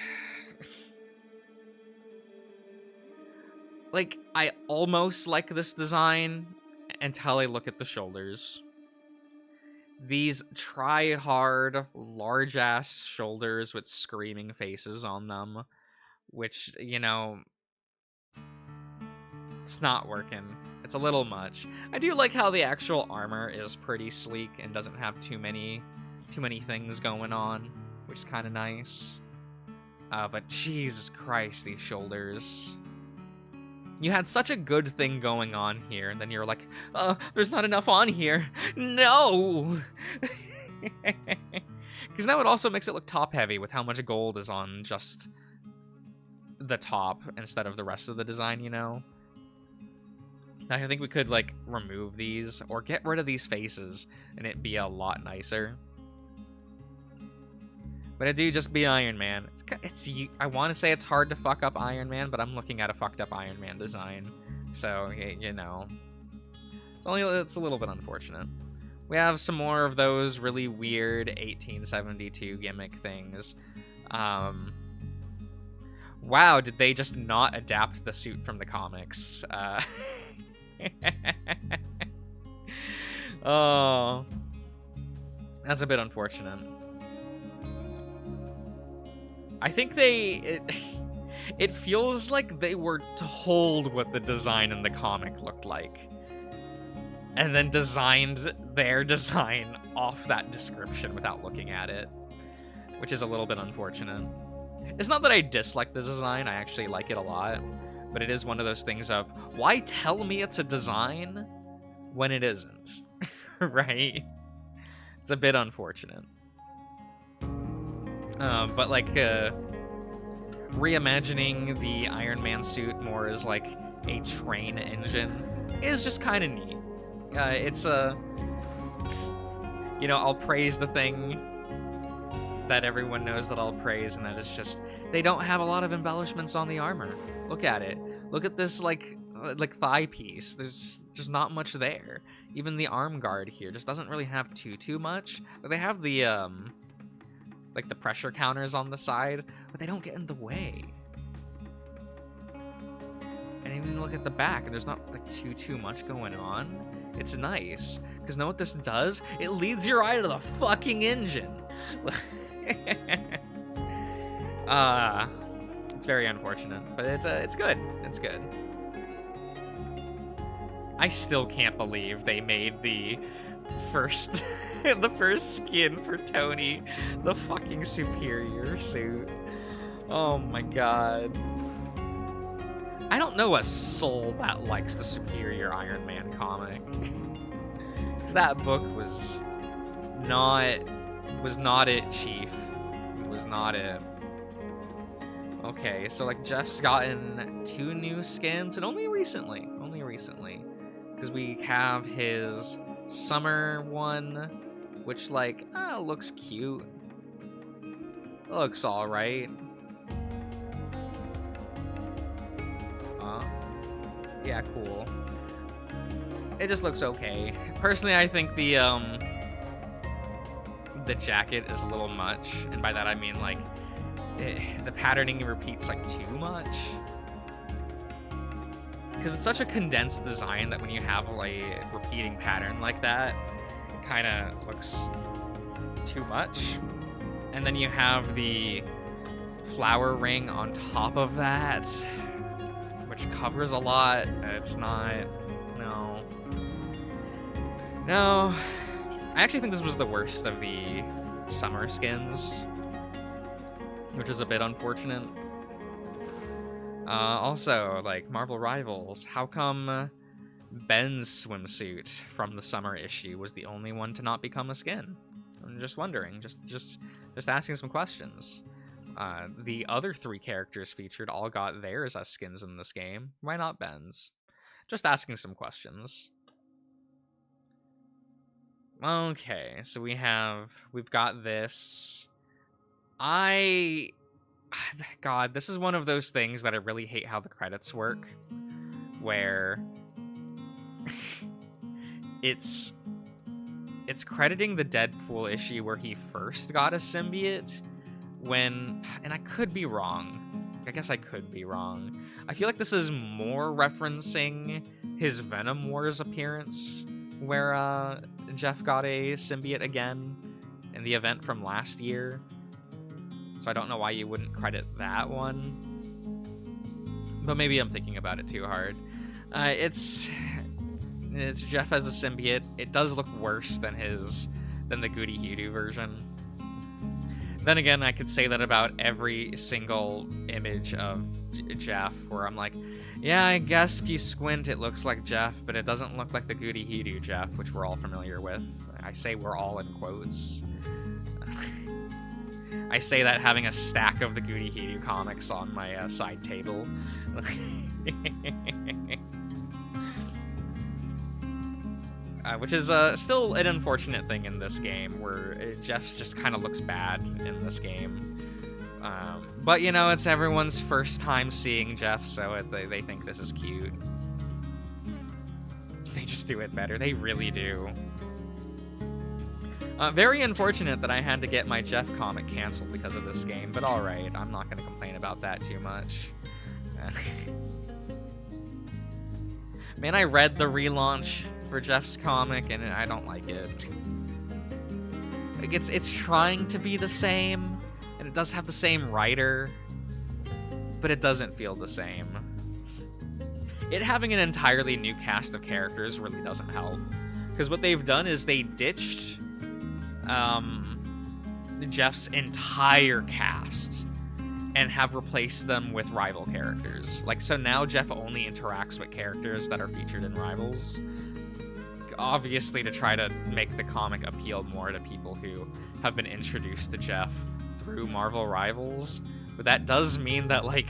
Like, I almost like this design until I look at the shoulders. These try-hard, large-ass shoulders with screaming faces on them, which, you know, it's not working. It's a little much. I do like how the actual armor is pretty sleek and doesn't have too many things going on, which is kind of nice. But Jesus Christ, these shoulders. You had such a good thing going on here, and then you're like, there's not enough on here. No! Because now it also makes it look top-heavy with how much gold is on just the top instead of the rest of the design, you know? I think we could, like, remove these or get rid of these faces, and it'd be a lot nicer. But it do just be Iron Man. I want to say it's hard to fuck up Iron Man, but I'm looking at a fucked up Iron Man design. So, you know. It's a little bit unfortunate. We have some more of those really weird 1872 gimmick things. Wow, did they just not adapt the suit from the comics? Oh. That's a bit unfortunate. I think it feels like they were told what the design in the comic looked like, and then designed their design off that description without looking at it, which is a little bit unfortunate. It's not that I dislike the design, I actually like it a lot, but it is one of those things of, why tell me it's a design when it isn't, right? It's a bit unfortunate. But like, reimagining the Iron Man suit more as like a train engine is just kind of neat. It's you know, I'll praise the thing that everyone knows that I'll praise, and that is just, they don't have a lot of embellishments on the armor. Look at it. Look at this, like thigh piece. There's not much there. Even the arm guard here just doesn't really have too much. They have the, like the pressure counters on the side, but they don't get in the way. And even look at the back, and there's not like too much going on. It's nice, because know what this does? It leads your eye to the fucking engine. It's very unfortunate, but it's good. It's good. I still can't believe they made the first the first skin for Tony the fucking superior suit. Oh my god. I don't know a soul that likes the Superior Iron Man comic. Cause that book was not it, Chief. It was not it. Okay, so like Jeff's gotten 2 new skins, and only recently. Because we have his summer one, which like, looks cute. Looks alright. Yeah, cool. It just looks okay. Personally, I think the jacket is a little much, and by that I mean like the patterning repeats like too much. Because it's such a condensed design that when you have a repeating pattern like that, it kind of looks too much. And then you have the flower ring on top of that, which covers a lot. It's not, no. I actually think this was the worst of the summer skins, which is a bit unfortunate. Also, like, Marvel Rivals, how come Ben's swimsuit from the summer issue was the only one to not become a skin? I'm just wondering, just asking some questions. The other 3 characters featured all got theirs as skins in this game. Why not Ben's? Just asking some questions. Okay, so we've got this. God, this is one of those things that I really hate how the credits work, where it's crediting the Deadpool issue where he first got a symbiote when, and I could be wrong. I guess I could be wrong. I feel like this is more referencing his Venom Wars appearance, where Jeff got a symbiote again in the event from last year. So I don't know why you wouldn't credit that one. But maybe I'm thinking about it too hard. It's Jeff as a symbiote. It does look worse than the Goody Hoodoo version. Then again, I could say that about every single image of Jeff, where I'm like, yeah, I guess if you squint, it looks like Jeff, but it doesn't look like the Goody Hoodoo Jeff, which we're all familiar with. I say we're all in quotes. I say that having a stack of the Goody Hoodoo comics on my side table. Which is still an unfortunate thing in this game, where Jeff just kind of looks bad in this game. But, you know, it's everyone's first time seeing Jeff, so they think this is cute. They just do it better. They really do. Very unfortunate that I had to get my Jeff comic canceled because of this game, but alright, I'm not going to complain about that too much. Man, I read the relaunch for Jeff's comic, and I don't like it. Like, it's trying to be the same, and it does have the same writer, but it doesn't feel the same. It having an entirely new cast of characters really doesn't help, because what they've done is they ditched Jeff's entire cast and have replaced them with rival characters. Like, so now Jeff only interacts with characters that are featured in Rivals, obviously to try to make the comic appeal more to people who have been introduced to Jeff through Marvel Rivals. But that does mean that, like,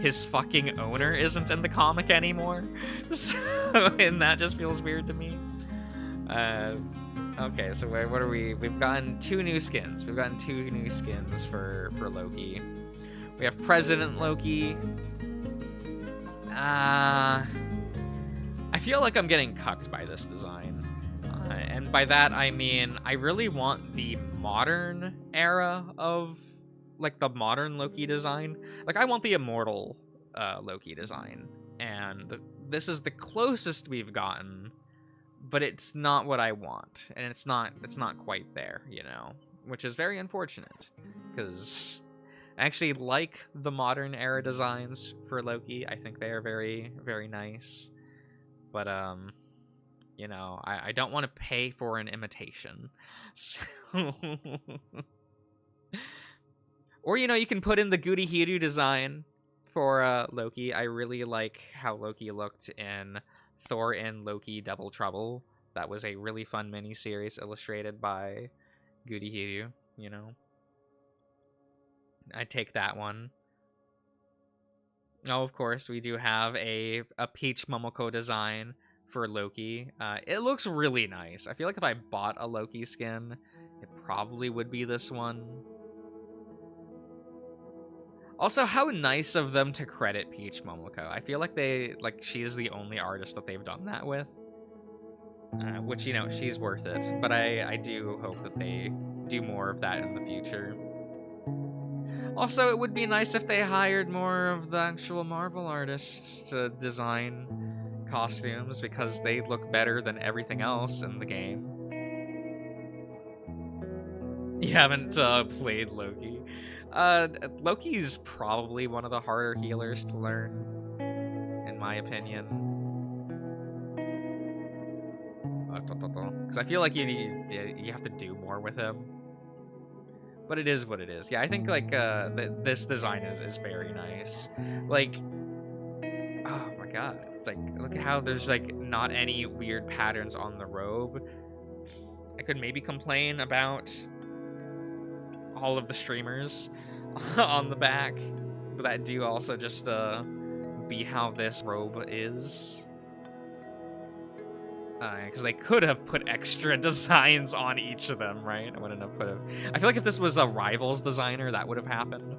his fucking owner isn't in the comic anymore. So, and that just feels weird to me. Okay, so what are we? We've gotten 2 new skins. We've gotten 2 new skins for Loki. We have President Loki. I feel like I'm getting cucked by this design. And by that, I mean, I really want the modern era of, like, the modern Loki design. Like, I want the immortal Loki design. And this is the closest we've gotten, but it's not what I want. And it's not quite there, you know? Which is very unfortunate, because I actually like the modern era designs for Loki. I think they are very, very nice. But, you know, I don't want to pay for an imitation. So... Or, you know, you can put in the Goody Hoodoo design for Loki. I really like how Loki looked in Thor and Loki Double Trouble. That was a really fun miniseries illustrated by Goody Hoodoo, you know. I'd take that one. Oh, of course, we do have a Peach Momoko design for Loki. It looks really nice. I feel like if I bought a Loki skin, it probably would be this one. Also, how nice of them to credit Peach Momoko. I feel like she is the only artist that they've done that with. Which, you know, she's worth it. But I do hope that they do more of that in the future. Also, it would be nice if they hired more of the actual Marvel artists to design costumes, because they look better than everything else in the game. You haven't played Loki. Loki's probably one of the harder healers to learn, in my opinion. Because I feel like you have to do more with him. But it is what it is. Yeah, I think like this design is very nice. Like, oh my god, it's like look at how there's like not any weird patterns on the robe. I could maybe complain about all of the streamers on the back, but that do also just be how this robe is. Because they could have put extra designs on each of them, right? I wouldn't have put it. I feel like if this was a Rivals designer, that would have happened.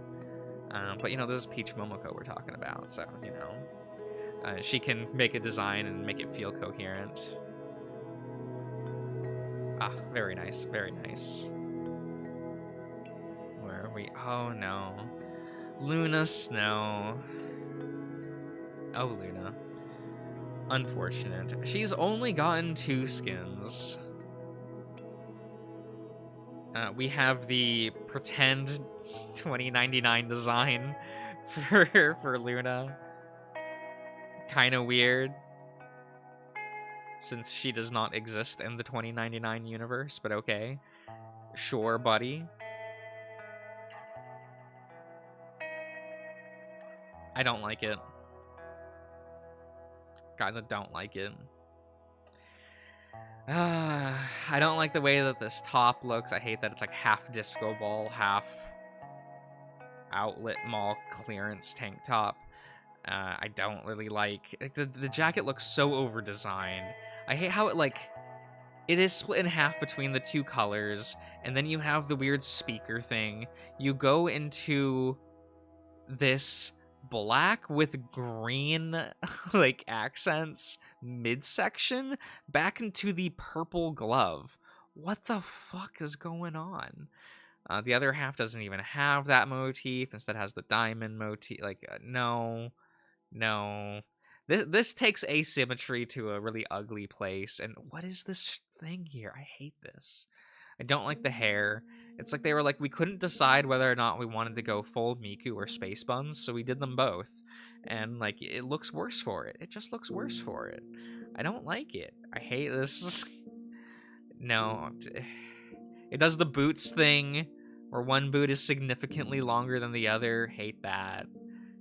But, you know, this is Peach Momoko we're talking about, so, you know. She can make a design and make it feel coherent. Ah, very nice, very nice. Where are we? Oh, no. Luna Snow. Oh, Luna. Unfortunate. She's only gotten 2 skins. We have the pretend 2099 design for Luna. Kind of weird, since she does not exist in the 2099 universe, but okay. Sure, buddy. I don't like it. Guys, I don't like it. I don't like the way that this top looks. I hate that it's like half disco ball, half outlet mall clearance tank top. I don't really like the jacket looks so over designed. I hate how it is split in half between the 2 colors, and then you have the weird speaker thing. You go into this black with green like accents midsection back into the purple glove. What the fuck is going on? The other half doesn't even have that motif. Instead has the diamond motif. Like, no. This takes asymmetry to a really ugly place. And what is this thing here? I hate this. I don't like the hair. It's like they were like, we couldn't decide whether or not we wanted to go full Miku or space buns, so we did them both. And like, it looks worse for it. It just looks worse for it. I don't like it. I hate this. No. It does the boots thing, where one boot is significantly longer than the other. Hate that.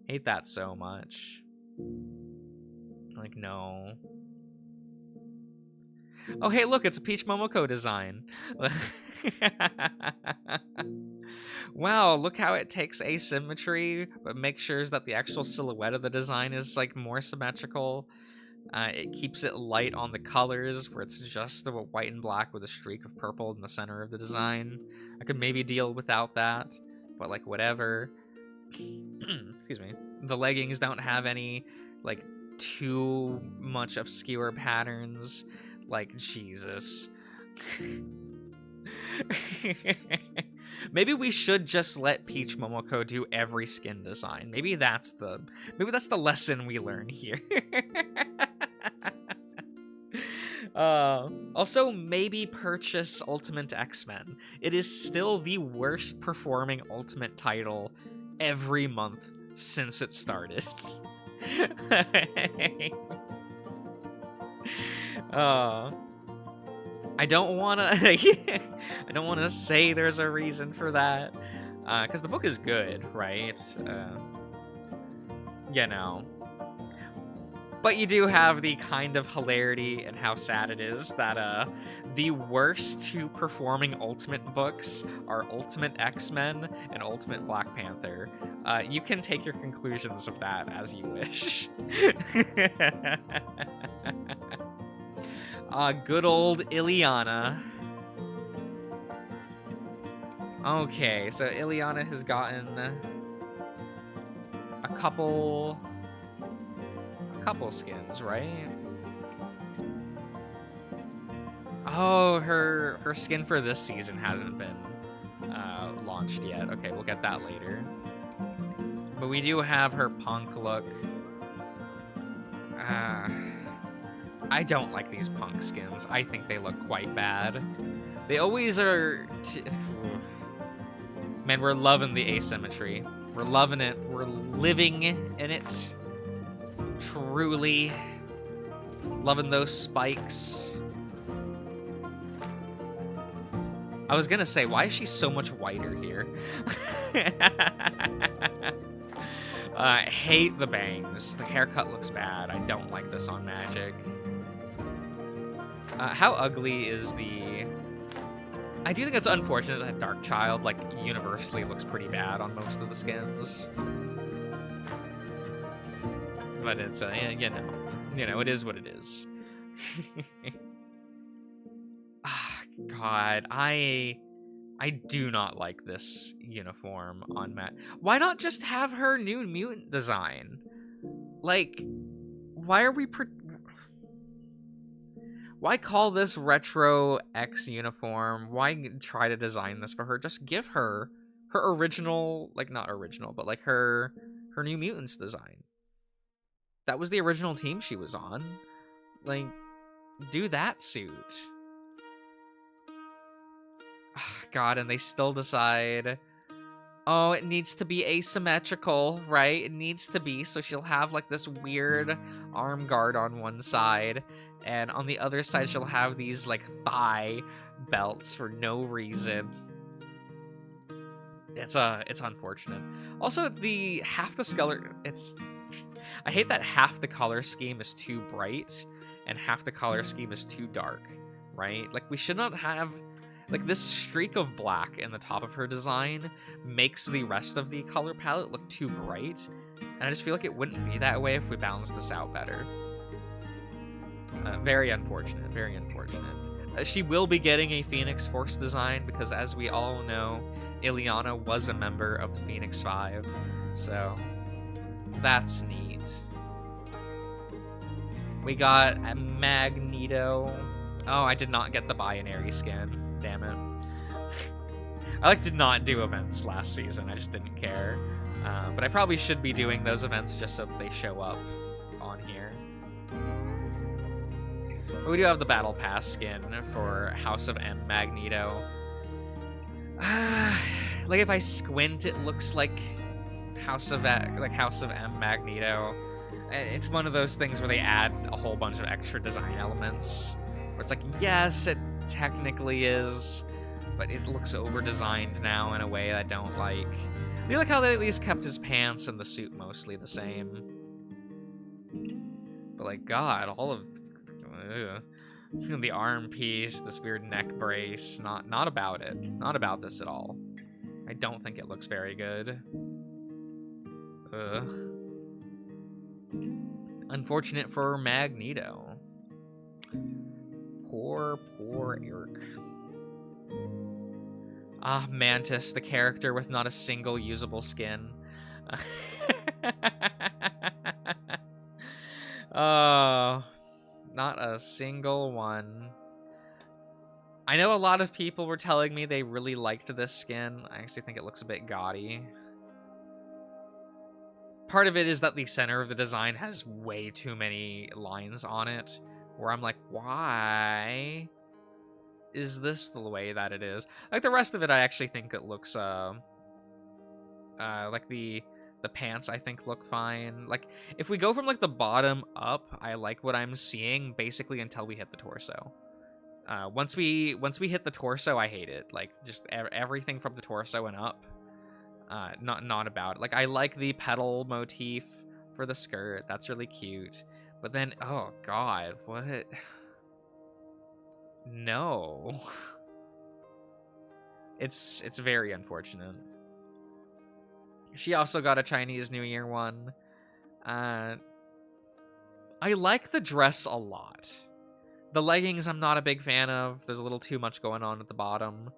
Hate that so much. Like, no. Oh, hey, look, it's a Peach Momoko design. Wow, look how it takes asymmetry, but makes sure that the actual silhouette of the design is, like, more symmetrical. It keeps it light on the colors, where it's just a white and black with a streak of purple in the center of the design. I could maybe deal without that, but, like, whatever. Excuse me. The leggings don't have any, like, too much obscure patterns. Like, Jesus. Maybe we should just let Peach Momoko do every skin design. Maybe that's the lesson we learn here. Also, maybe purchase Ultimate X-Men. It is still the worst performing Ultimate title every month since it started. I don't want to say there's a reason for that, because the book is good, right? You know. But you do have the kind of hilarity and how sad it is that the worst 2 performing Ultimate books are Ultimate X-Men and Ultimate Black Panther. You can take your conclusions of that as you wish. Good old Ileana. Okay, so Ileana has gotten a couple skins, right? Oh, her skin for this season hasn't been launched yet. Okay, we'll get that later. But we do have her punk look. I don't like these punk skins. I think they look quite bad. They always are... Man, we're loving the asymmetry. We're loving it. We're living in it. Truly. Loving those spikes. I was gonna say, why is she so much whiter here? I hate the bangs. The haircut looks bad. I don't like this on Magic. How ugly is the... I do think it's unfortunate that Dark Child, like, universally looks pretty bad on most of the skins. But it's, you know, it is what it is. Ah, God, I do not like this uniform on Matt. Why not just have her new mutant design? Like, why are we... Why call this Retro X uniform? Why try to design this for her? Just give her her original, like, not original, but like her New Mutants design. That was the original team she was on. Like, do that suit. Oh, God, and they still decide, oh, it needs to be asymmetrical, right? It needs to be, so she'll have like this weird arm guard on one side, and on the other side she'll have these like thigh belts for no reason. It's unfortunate. Also, the half the color, I hate that half the color scheme is too bright and half the color scheme is too dark, right? Like, we should not have, like, this streak of black in the top of her design makes the rest of the color palette look too bright, and I just feel like it wouldn't be that way if we balanced this out better. Very unfortunate, very unfortunate. She will be getting a Phoenix Force design because, as we all know, Ileana was a member of the Phoenix 5, so that's neat. We got a Magneto. Oh, I did not get the binary skin. Damn it. I did not do events last season. I just didn't care. But I probably should be doing those events just so they show up on here. But we do have the Battle Pass skin for House of M Magneto. Like, if I squint, it looks like House of M Magneto. It's one of those things where they add a whole bunch of extra design elements. Where it's like, yes, it technically is, but it looks over-designed now in a way I don't like. I like how they at least kept his pants and the suit mostly the same. But, like, God, all of... the arm piece, this weird neck brace, not about it. Not about this at all. I don't think it looks very good. Unfortunate for Magneto. Poor Eric. Ah, Mantis, the character with not a single usable skin. Oh, not a single one. I know a lot of people were telling me they really liked this skin. I actually think it looks a bit gaudy. Part of it is that the center of the design has way too many lines on it, where I'm like, why is this the way that it is? Like, the rest of it, I actually think it looks, like the pants, I think, look fine. Like, if we go from, like, the bottom up, I like what I'm seeing, basically, until we hit the torso. Once we hit the torso, I hate it. Like, just everything from the torso and up. Not about it. Like, I like the petal motif for the skirt. That's really cute. But then, oh God, what? No. It's very unfortunate. She also got a Chinese New Year one. I like the dress a lot. The leggings I'm not a big fan of. There's a little too much going on at the bottom.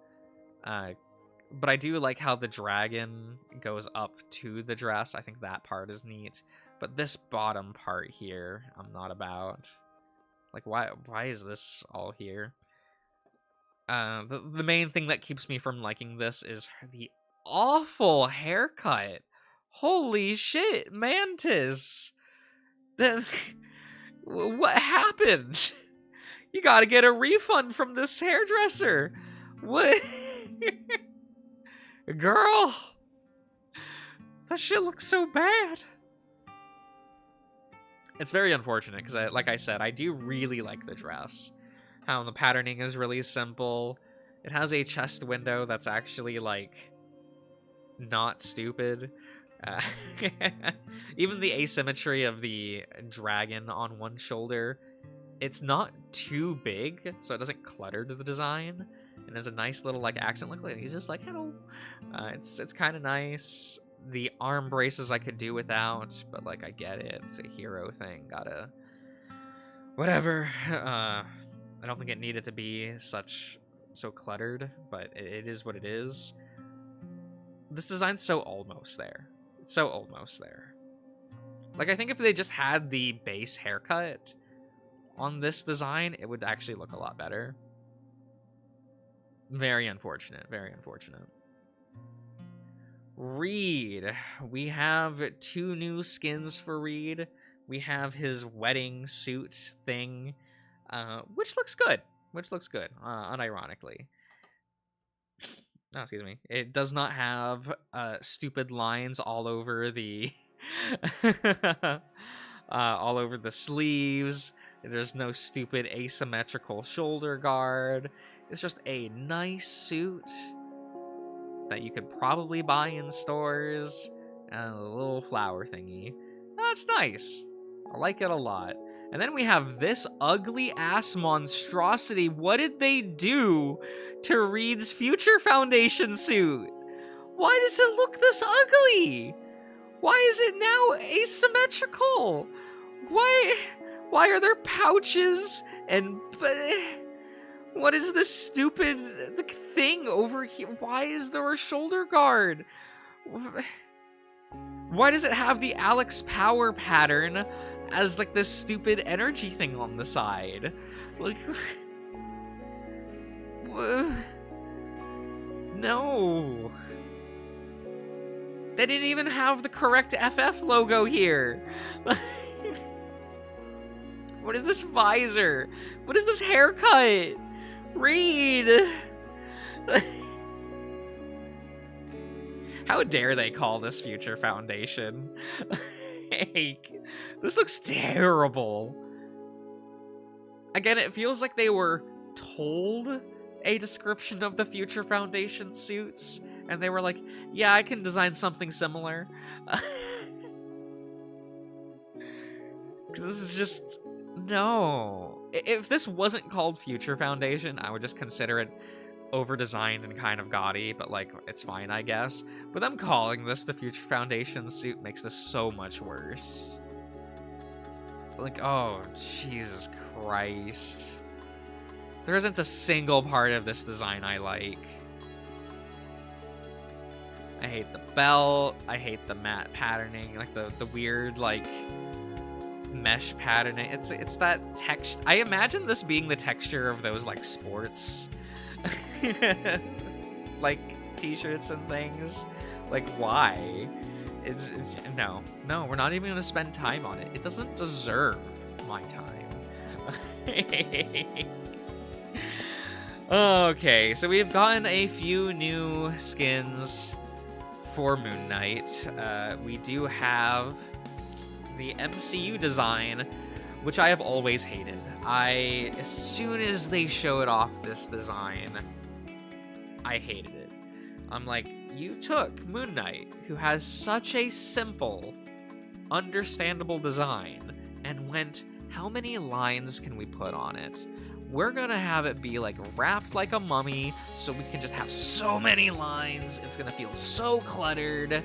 But I do like how the dragon goes up to the dress. I think that part is neat. But this bottom part here, I'm not about. Like, why is this all here? The main thing that keeps me from liking this is the awful haircut. Holy shit, Mantis. What happened? You gotta get a refund from this hairdresser. What? Girl, that shit looks so bad. It's very unfortunate because, like I said, I do really like the dress. How the patterning is really simple. It has a chest window that's actually, like, not stupid. Uh, even the asymmetry of the dragon on one shoulder, it's not too big, so it doesn't clutter to the design. And there's a nice little, like, accent. Look, he's just like, hello. It's kind of nice. The arm braces I could do without, but, like, I get it. It's a hero thing. Gotta... Whatever. I don't think it needed to be so cluttered, but it is what it is. This design's so almost there. It's so almost there. Like, I think if they just had the base haircut on this design, it would actually look a lot better. Very unfortunate. Very unfortunate. Reed. We have 2 new skins for Reed. We have his wedding suit thing, which looks good. Unironically. Oh, excuse me. It does not have stupid lines all over the all over the sleeves. There's no stupid asymmetrical shoulder guard. It's just a nice suit that you could probably buy in stores, and a little flower thingy. That's nice. I like it a lot. And then we have this ugly ass monstrosity. What did they do to Reed's Future Foundation suit? Why does it look this ugly? Why is it now asymmetrical? Why are there pouches and... What is this stupid thing over here? Why is there a shoulder guard? Why does it have the Alex Power pattern as, like, this stupid energy thing on the side? Like... No. They didn't even have the correct FF logo here. What is this visor? What is this haircut? Reed! How dare they call this Future Foundation? This looks terrible. Again, it feels like they were told a description of the Future Foundation suits, and they were like, yeah, I can design something similar. Because this is just... No. If this wasn't called Future Foundation, I would just consider it over-designed and kind of gaudy, but, like, it's fine, I guess. But them calling this the Future Foundation suit makes this so much worse. Like, oh, Jesus Christ. There isn't a single part of this design I like. I hate the belt. I hate the matte patterning, like the weird, like, mesh patterning. It's that texture. I imagine this being the texture of those, like, sports like t-shirts and things. Like, why? It's no, we're not even gonna spend time on it. It doesn't deserve my time. Okay, so we've gotten a few new skins for Moon Knight. We do have the MCU design, which I have always hated. As soon as they showed off this design, I hated it. I'm like, you took Moon Knight, who has such a simple, understandable design, and went, how many lines can we put on it? We're gonna have it be, like, wrapped like a mummy, so we can just have so many lines. It's gonna feel so cluttered.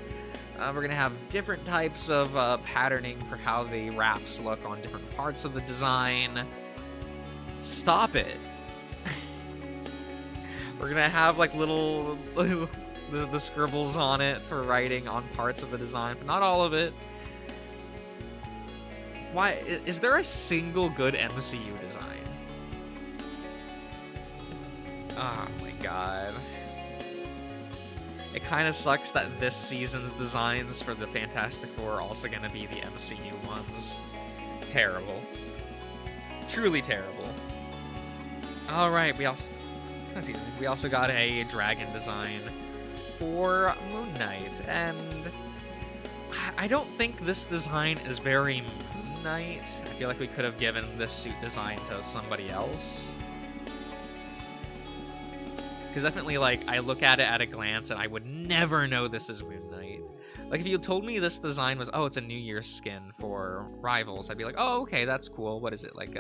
We're gonna have different types of patterning for how the wraps look on different parts of the design. Stop it. We're gonna have, like, little the scribbles on it for writing on parts of the design, but not all of it. Why is there a single good MCU design? Oh my god. It kind of sucks that this season's designs for the Fantastic Four are also going to be the MCU ones. Terrible. Truly terrible. Alright, we also got a dragon design for Moon Knight, and I don't think this design is very Moon Knight. I feel like we could have given this suit design to somebody else. Because definitely, like, I look at it at a glance and I would never know this is Moon Knight. Like, if you told me this design was, oh, it's a New Year's skin for Rivals, I'd be like, oh, okay, that's cool. What is it, like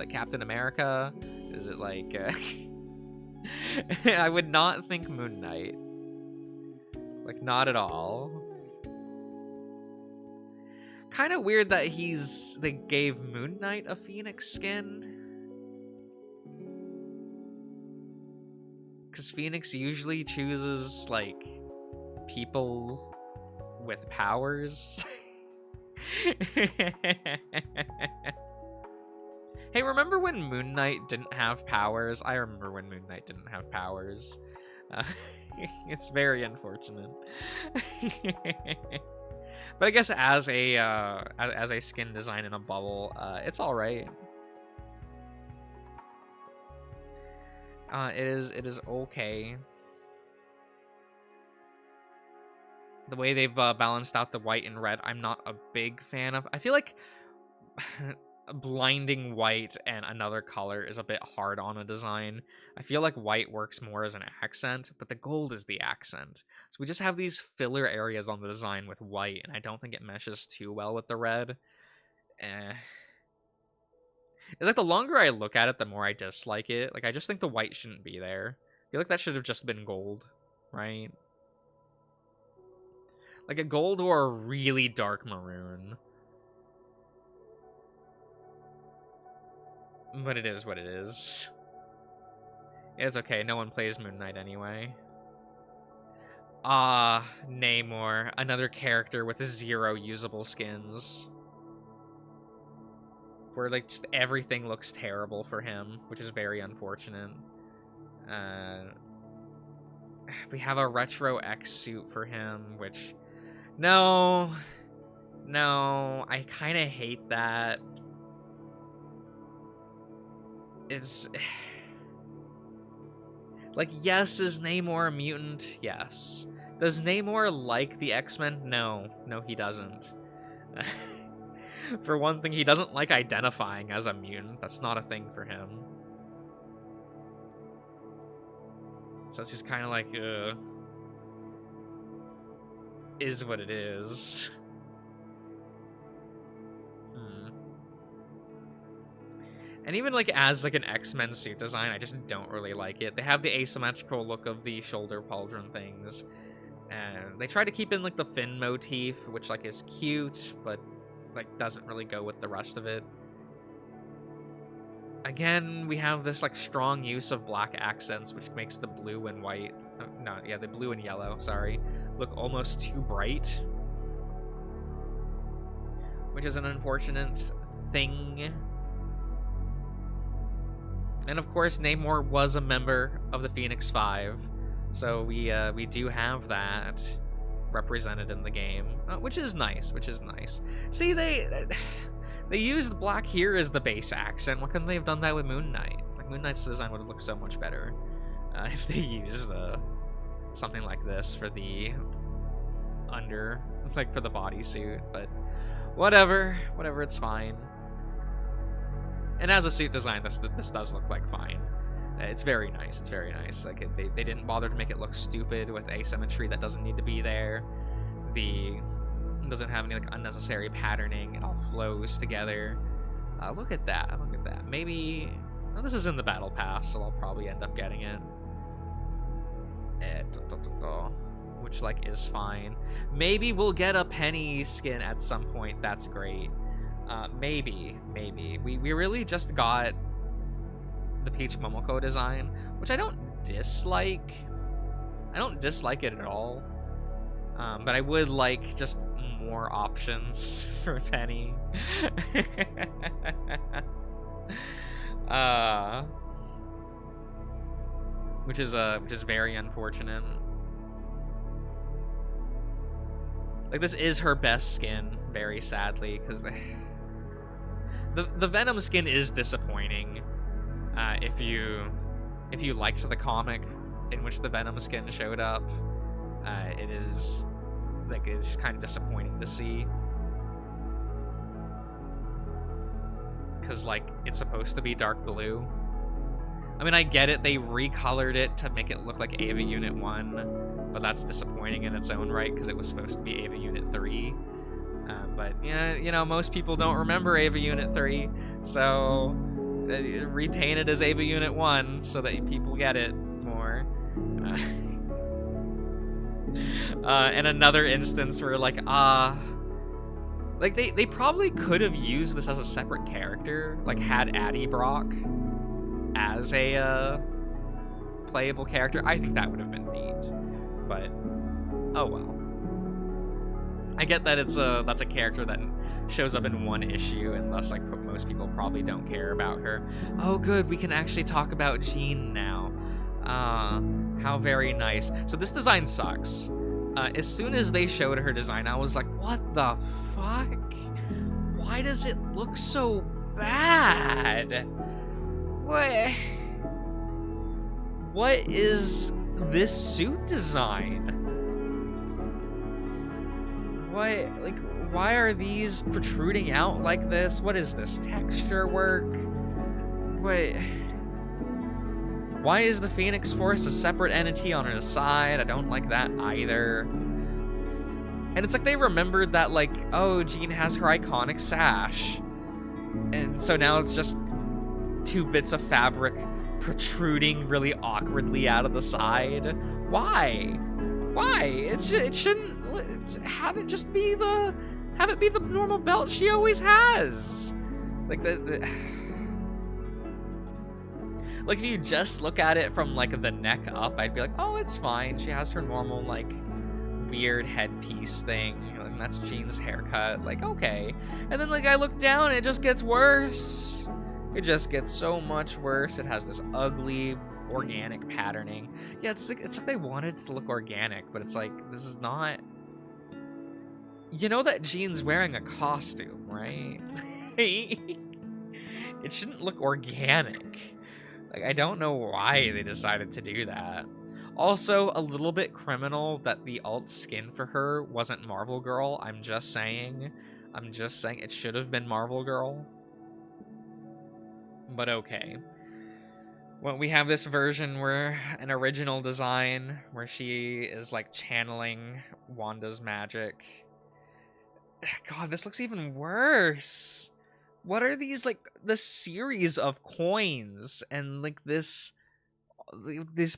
Captain America? Is it like, I would not think Moon Knight. Like, not at all. Kind of weird that they gave Moon Knight a Phoenix skin. Because Phoenix usually chooses, like, people with powers. Hey, remember when Moon Knight didn't have powers? I remember when Moon Knight didn't have powers. It's very unfortunate. But I guess as a skin design in a bubble, it's all right. It is okay. The way they've balanced out the white and red, I'm not a big fan of. I feel like blinding white and another color is a bit hard on a design. I feel like white works more as an accent, but the gold is the accent. So we just have these filler areas on the design with white, and I don't think it meshes too well with the red. It's like the longer I look at it, the more I dislike it. Like, I just think the white shouldn't be there. I feel like that should have just been gold, right? Like a gold or a really dark maroon. But it is what it is. It's okay, no one plays Moon Knight anyway. Namor, another character with 0 usable skins. Where, like, just everything looks terrible for him, which is very unfortunate. We have a Retro X suit for him, which... No, I kind of hate that. It's... Like, yes, is Namor a mutant? Yes. Does Namor like the X-Men? No, he doesn't. For one thing, he doesn't like identifying as a mutant. That's not a thing for him. So it's just kind of like, is what it is. And even, like, as, like, an X-Men suit design, I just don't really like it. They have the asymmetrical look of the shoulder pauldron things. And they try to keep in, like, the fin motif, which, like, is cute, but, like, doesn't really go with the rest of it. Again, we have this, like, strong use of black accents, which makes the blue and white... the blue and yellow, sorry, look almost too bright. Which is an unfortunate thing. And of course, Namor was a member of the Phoenix Five, so we do have that represented in the game, which is nice. See, they used black here as the base accent. Why couldn't they have done that with Moon Knight? Like, Moon Knight's design would have looked so much better if they used something like this for the for the bodysuit. But whatever, it's fine. And as a suit design, this does look like fine. It's very nice. Like, they didn't bother to make it look stupid with asymmetry that doesn't need to be there. It doesn't have any, like, unnecessary patterning. It all flows together. Look at that. Maybe... Well, this is in the battle pass, so I'll probably end up getting it. Which, like, is fine. Maybe we'll get a Penny skin at some point. That's great. Maybe. We really just got the Peach Momoko design, which I don't dislike. I don't dislike it at all. But I would like just more options for Penny. Which is very unfortunate. Like, this is her best skin, very sadly, because the Venom skin is disappointing. If you liked the comic in which the Venom skin showed up, it's kind of disappointing to see. Because, like, it's supposed to be dark blue. I mean, I get it. They recolored it to make it look like Ava Unit 1, but that's disappointing in its own right because it was supposed to be Ava Unit 3. But, yeah, you know, most people don't remember Ava Unit 3, so repaint it as Ava Unit 1 so that people get it more. And another instance where, like, they probably could have used this as a separate character, like, had Addie Brock as a playable character. I think that would have been neat, but oh well. I get that that's a character that shows up in one issue, and thus like most people probably don't care about her. Oh good, we can actually talk about Jean now. How very nice. So this design sucks. As soon as they showed her design, I was like, what the fuck? Why does it look so bad? What is this suit design? Why are these protruding out like this? What is this, texture work? Why is the Phoenix Force a separate entity on her side? I don't like that either. And it's like they remembered that, like, oh, Jean has her iconic sash. And so now it's just 2 bits of fabric protruding really awkwardly out of the side. Why? It shouldn't have it just be the normal belt she always has. Like like if you just look at it from like the neck up, I'd be like, oh, it's fine. She has her normal like weird headpiece thing, and that's Jean's haircut. Like, okay. And then like I look down, and it just gets worse. It just gets so much worse. It has this ugly organic patterning. Yeah, it's like they wanted it to look organic, but it's like, this is not. You know that Jean's wearing a costume, right? It shouldn't look organic. Like, I don't know why they decided to do that. Also, a little bit criminal that the alt skin for her wasn't Marvel Girl. I'm just saying it should have been Marvel Girl. But okay. Well, we have this version where an original design where she is like channeling Wanda's magic. God, this looks even worse. What are these, like, the series of coins and like this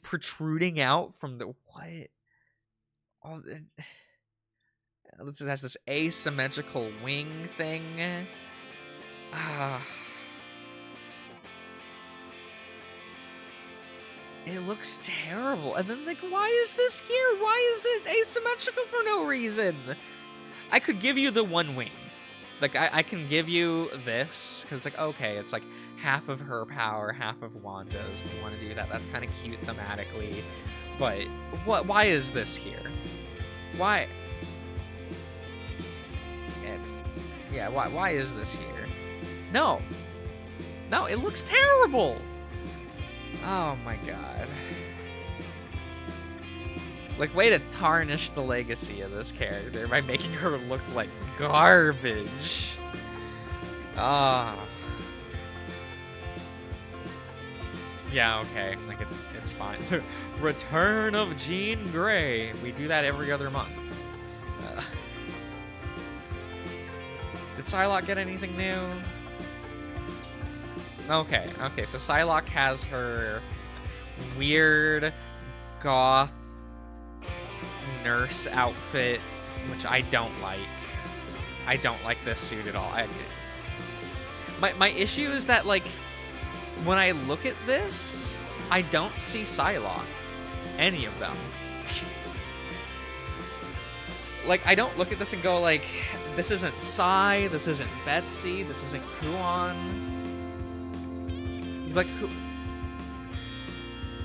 protruding out from the what? Oh, it has this asymmetrical wing thing. It looks terrible. And then, like, why is this here? Why is it asymmetrical for no reason? I could give you the one wing. Like, I can give you this, because it's like, okay, it's like half of her power, half of Wanda's. If you want to do that, that's kind of cute thematically. But why is this here? Why? Yeah, why is this here? No, it looks terrible. Oh my god. Like, way to tarnish the legacy of this character by making her look like garbage. Ah. Yeah, okay. Like, it's fine. Return of Jean Grey. We do that every other month. Did Psylocke get anything new? Okay, so Psylocke has her weird goth nurse outfit, which I don't like. I don't like this suit at all. My issue is that, like, when I look at this, I don't see Psylocke. Any of them. Like, I don't look at this and go, like, this isn't Psy, this isn't Betsy, this isn't Kuon. Like, who?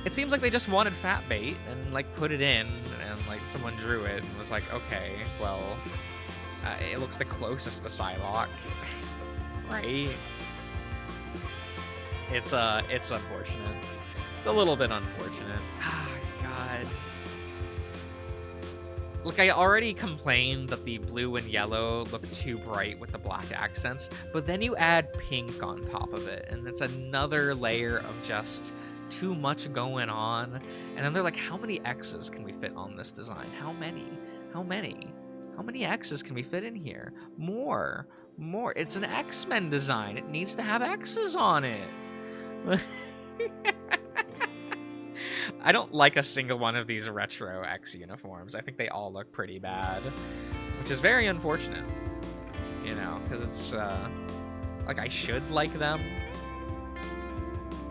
It seems like they just wanted fat bait and like put it in, and like someone drew it and was like, okay, well, it looks the closest to Psylocke, right? It's unfortunate. It's a little bit unfortunate. Ah, God. Like, I already complained that the blue and yellow look too bright with the black accents, but then you add pink on top of it, and it's another layer of just too much going on. And then they're like, how many X's can we fit on this design? How many? How many? How many X's can we fit in here? More. It's an X-Men design. It needs to have X's on it. I don't like a single one of these retro X uniforms. I think they all look pretty bad, which is very unfortunate, you know, because it's, like, I should like them.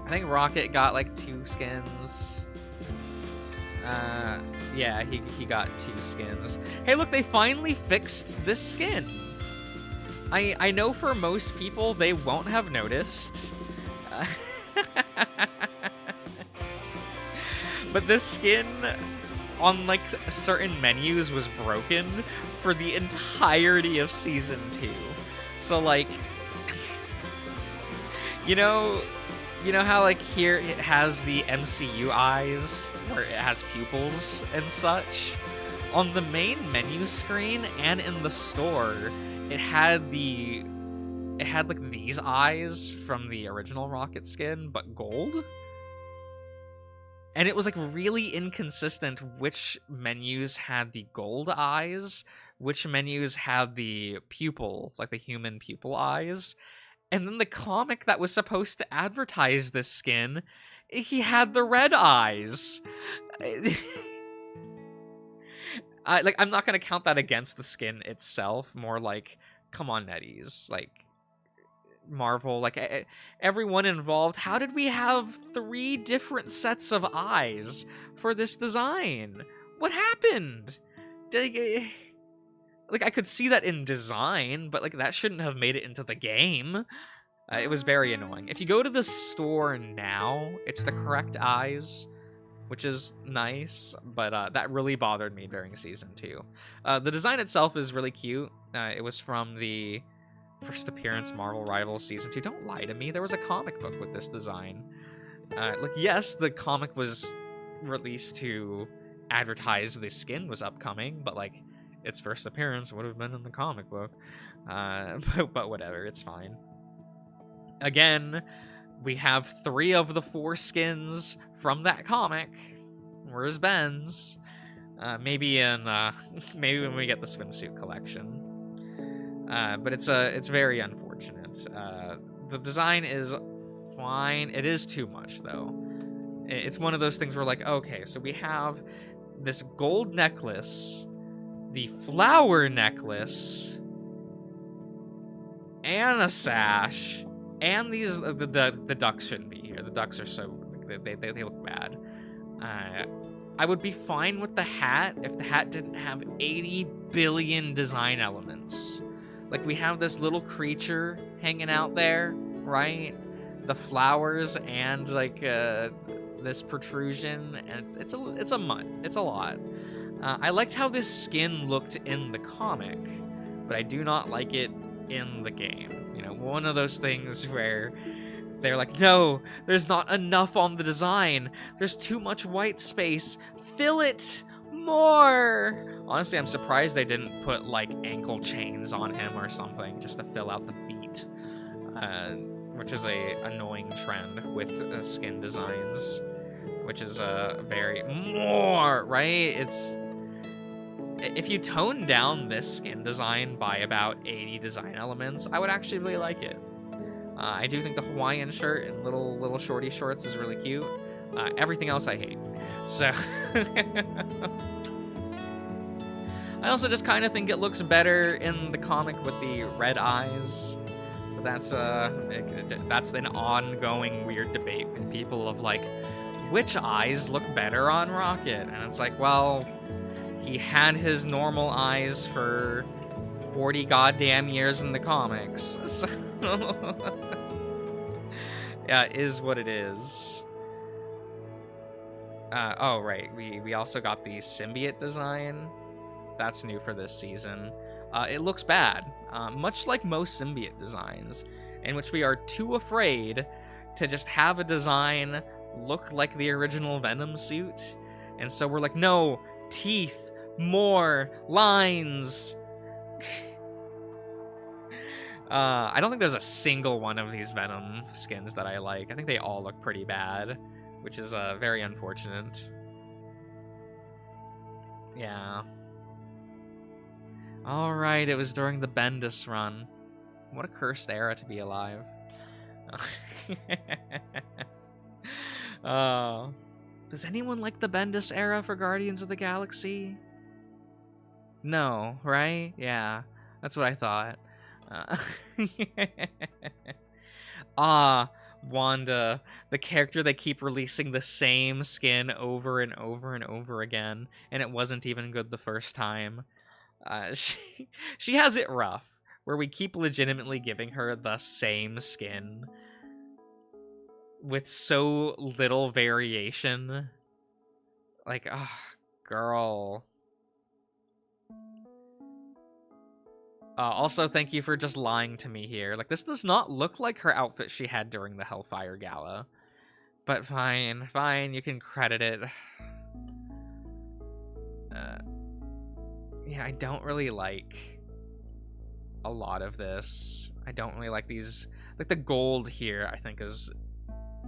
I think Rocket got, like, 2 skins. Yeah, he got 2 skins. Hey, look, they finally fixed this skin. I know for most people, they won't have noticed. But this skin on, like, certain menus was broken for the entirety of Season 2. So, like, you know how, like, here it has the MCU eyes, where it has pupils and such? On the main menu screen and in the store, it had like these eyes from the original Rocket skin, but gold. And it was like really inconsistent which menus had the gold eyes, which menus had the pupil, like the human pupil eyes. And then the comic that was supposed to advertise this skin, he had the red eyes. I'm not gonna count that against the skin itself. More like, come on, NetEase, like Marvel, like everyone involved. How did we have 3 different sets of eyes for this design? What happened? Like, I could see that in design, but, like, that shouldn't have made it into the game. It was very annoying. If you go to the store now, it's the correct eyes, which is nice, but that really bothered me during Season 2. The design itself is really cute. It was from the first appearance Marvel Rivals Season 2. Don't lie to me. There was a comic book with this design. Like, yes, the comic was released to advertise the skin was upcoming, but, like, its first appearance would have been in the comic book. But whatever, it's fine. Again, we have 3 of the 4 skins from that comic. Where's Ben's? Maybe when we get the swimsuit collection. But it's very unfortunate. The design is fine. It is too much, though. It's one of those things where, like, okay, so we have this gold necklace, the flower necklace, and a sash, and these the ducks shouldn't be here. The ducks are so they look bad. I would be fine with the hat if the hat didn't have 80 billion design elements. Like, we have this little creature hanging out there, right? The flowers and, like, this protrusion, and it's a mutt. It's a lot. I liked how this skin looked in the comic, but I do not like it in the game. You know, one of those things where they're like, no, there's not enough on the design. There's too much white space. Fill it more. Honestly, I'm surprised they didn't put, like, ankle chains on him or something just to fill out the feet, which is a annoying trend with skin designs, which is very more, right? If you tone down this skin design by about 80 design elements, I would actually really like it. I do think the Hawaiian shirt and little shorty shorts is really cute. Everything else I hate. So I also just kind of think it looks better in the comic with the red eyes. But that's an ongoing weird debate with people of, like, which eyes look better on Rocket? And it's like, well, he had his normal eyes for 40 goddamn years in the comics. So yeah, it is what it is. Oh, right. We also got the symbiote design. That's new for this season. It looks bad, much like most symbiote designs, in which we are too afraid to just have a design look like the original Venom suit. And so we're like, no, teeth, more lines. I don't think there's a single one of these Venom skins that I like. I think they all look pretty bad. which is very unfortunate. Yeah. Alright, it was during the Bendis run. What a cursed era to be alive. Does anyone like the Bendis era for Guardians of the Galaxy? No, right? Yeah, that's what I thought. Wanda, the character they keep releasing the same skin over and over and over again, and it wasn't even good the first time. She has it rough, where we keep legitimately giving her the same skin with so little variation. Like, girl. Also, thank you for just lying to me here. Like, this does not look like her outfit she had during the Hellfire Gala. But fine, you can credit it. Yeah, I don't really like a lot of this. I don't really like these... Like, the gold here, I think, is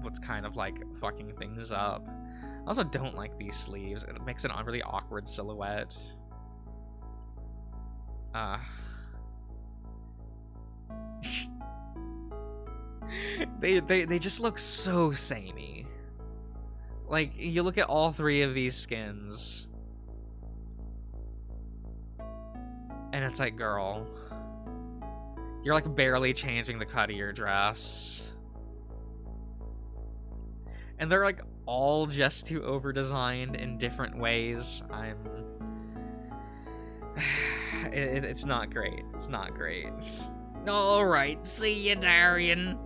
what's kind of, like, fucking things up. I also don't like these sleeves. It makes it a really awkward silhouette. They just look so samey. Like, you look at all three of these skins, and it's like, girl, you're like barely changing the cut of your dress. And they're like all just too over-designed in different ways. It's not great. It's not great. Alright, see ya, Darian.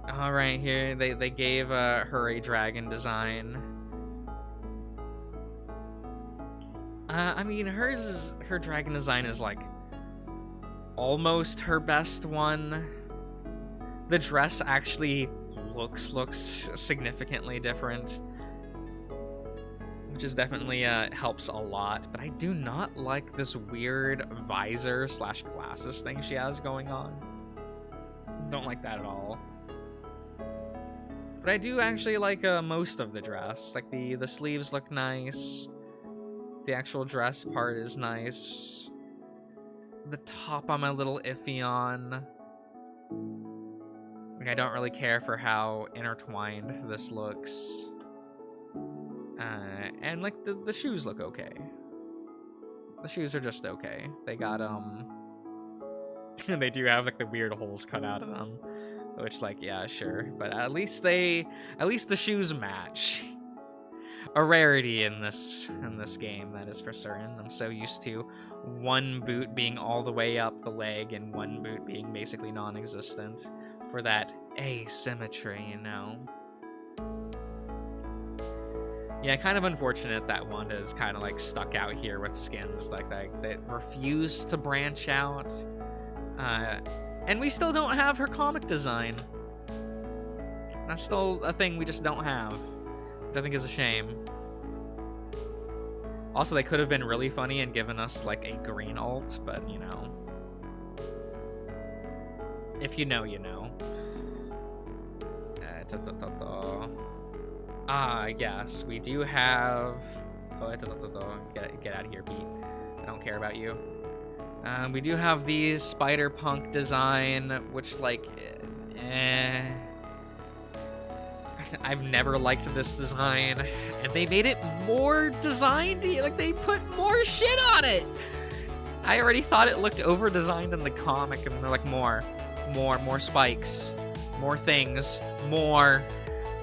Alright, here, they gave her a dragon design. I mean, her dragon design is, like, almost her best one. The dress actually looks significantly different, which is definitely helps a lot. But I do not like this weird visor / glasses thing she has going on. Don't like that at all. But I do actually like most of the dress. Like the sleeves look nice. The actual dress part is nice. The top I'm a little iffy on. Like, I don't really care for how intertwined this looks. And like the shoes look okay. The shoes are just okay. They got they do have like the weird holes cut out of them, which, like, yeah, sure, but at least the shoes match. A rarity in this game, that is for certain. I'm so used to one boot being all the way up the leg and one boot being basically non-existent for that asymmetry, you know. Yeah, kind of unfortunate that Wanda is kind of like stuck out here with skins like that refuse to branch out. And we still don't have her comic design. That's still a thing we just don't have, which I think is a shame. Also, they could have been really funny and given us like a green ult, but you know. If you know, you know. Yes, we do have... Oh, get out of here, Pete. I don't care about you. We do have the Spider-Punk design, which, like, I've never liked this design, and they made it more designed. Like, they put more shit on it. I already thought it looked over-designed in the comic, and they're like, more spikes, more things, more.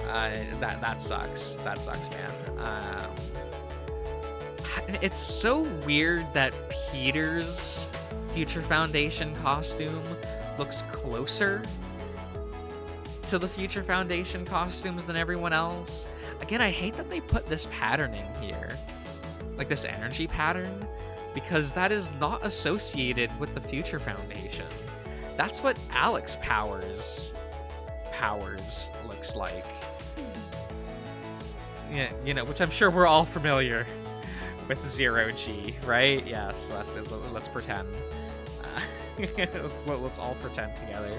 That sucks. That sucks, man. It's so weird that Peter's Future Foundation costume looks closer to the Future Foundation costumes than everyone else. Again, I hate that they put this pattern in here, like this energy pattern, because that is not associated with the Future Foundation. That's what Alex Powers looks like. Yeah, you know, which I'm sure we're all familiar with 0G, right? Yes, let's pretend. Let's all pretend together.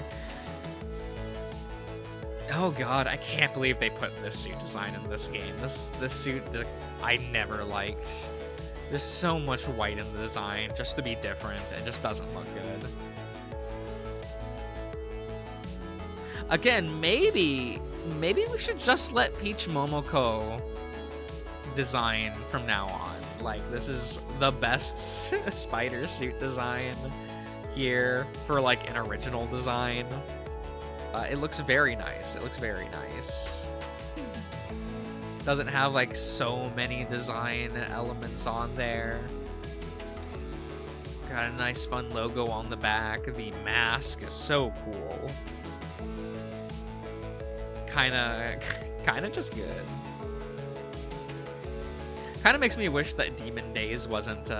Oh god, I can't believe they put this suit design in this game. This suit that I never liked. There's so much white in the design just to be different. It just doesn't look good. Again, maybe we should just let Peach Momoko design from now on. Like, this is the best spider suit design here for like an original design. It looks very nice. It looks very nice. Doesn't have like so many design elements on there. Got a nice fun logo on the back. The mask is so cool. Kinda just good. Kinda makes me wish that Demon Days wasn't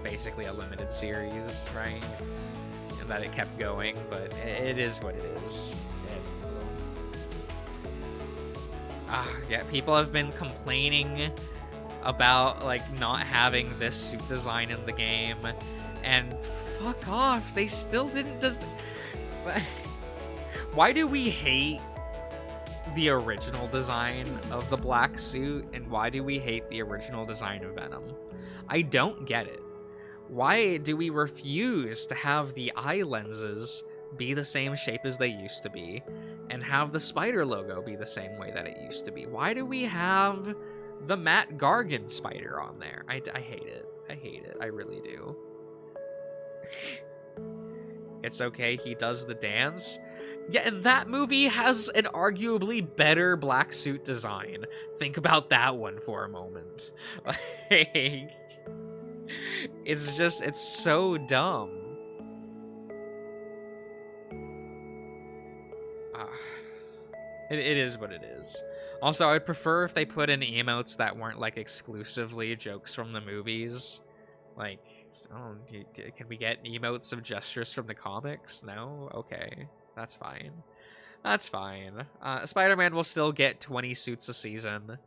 basically a limited series, right? And that it kept going, but it is what it is. Yeah, people have been complaining about like not having this suit design in the game, and fuck off, they still didn't. Why do we hate the original design of the black suit, and why do we hate the original design of Venom? I don't get it. Why do we refuse to have the eye lenses be the same shape as they used to be, and have the spider logo be the same way that it used to be? Why do we have the Matt Gargan spider on there? I hate it. I hate it. I really do. It's okay, he does the dance. Yeah, and that movie has an arguably better black suit design. Think about that one for a moment. Like, it's so dumb. It is what it is. Also, I'd prefer if they put in emotes that weren't like exclusively jokes from the movies. Like, oh, can we get emotes of gestures from the comics? No? Okay. That's fine. That's fine. Spider-Man will still get 20 suits a season.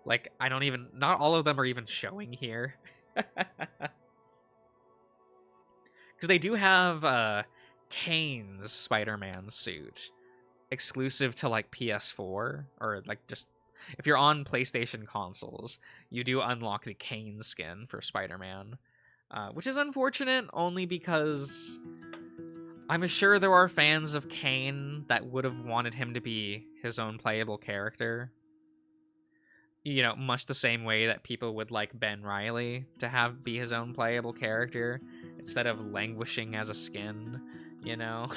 Like, not all of them are even showing here. Because they do have Kane's Spider-Man suit. Exclusive to like PS4, or like just if you're on PlayStation consoles, you do unlock the Kane skin for Spider-Man, which is unfortunate only because I'm sure there are fans of Kane that would have wanted him to be his own playable character. You know, much the same way that people would like Ben Reilly to be his own playable character instead of languishing as a skin, you know?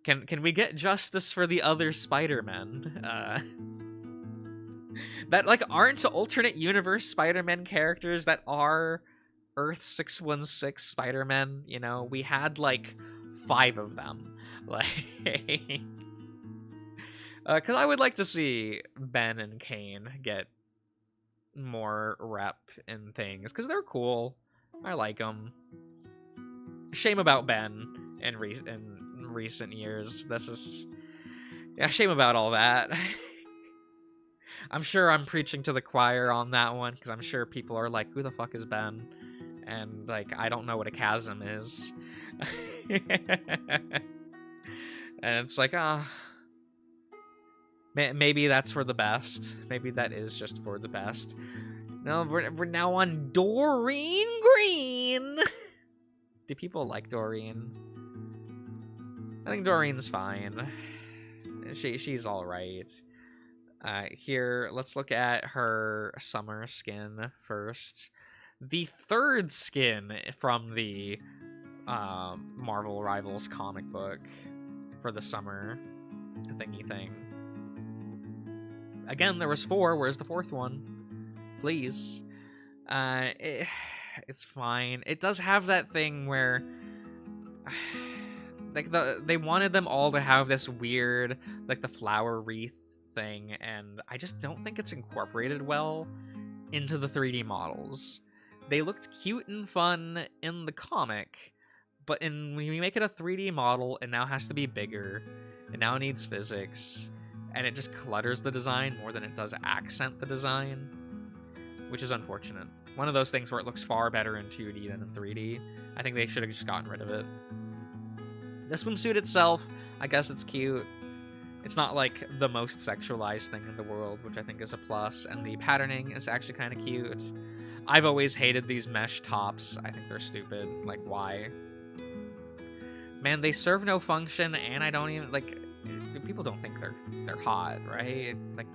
Can we get justice for the other Spider-Men? That, like, aren't alternate universe Spider-Man characters that are Earth 616 Spider-Men, you know? We had, like, 5 of them. Like... Because I would like to see Ben and Kane get more rep in things, because they're cool. I like them. Shame about Ben in recent years. This is... yeah, shame about all that. I'm sure I'm preaching to the choir on that one, because I'm sure people are like, who the fuck is Ben? And, like, I don't know what a chasm is. And it's like, maybe that's for the best. Maybe that is just for the best. No, we're now on Doreen Green! Do people like Doreen? I think Doreen's fine. She's alright. Here, let's look at her summer skin first. The third skin from the Marvel Rivals comic book for the summer thingy thing. Again, there was 4. Where's the 4th one? Please. It's fine. It does have that thing where... like, they wanted them all to have this weird, like, the flower wreath thing, and I just don't think it's incorporated well into the 3D models. They looked cute and fun in the comic, but when we make it a 3D model, it now has to be bigger. It now needs physics, and it just clutters the design more than it does accent the design, which is unfortunate. One of those things where it looks far better in 2D than in 3D. I think they should have just gotten rid of it. The swimsuit itself, I guess it's cute. It's not like the most sexualized thing in the world, which I think is a plus, and the patterning is actually kind of cute. I've always hated these mesh tops. I think they're stupid. Like, why? Man, they serve no function, and I don't even, like, people don't think they're hot, right? Like,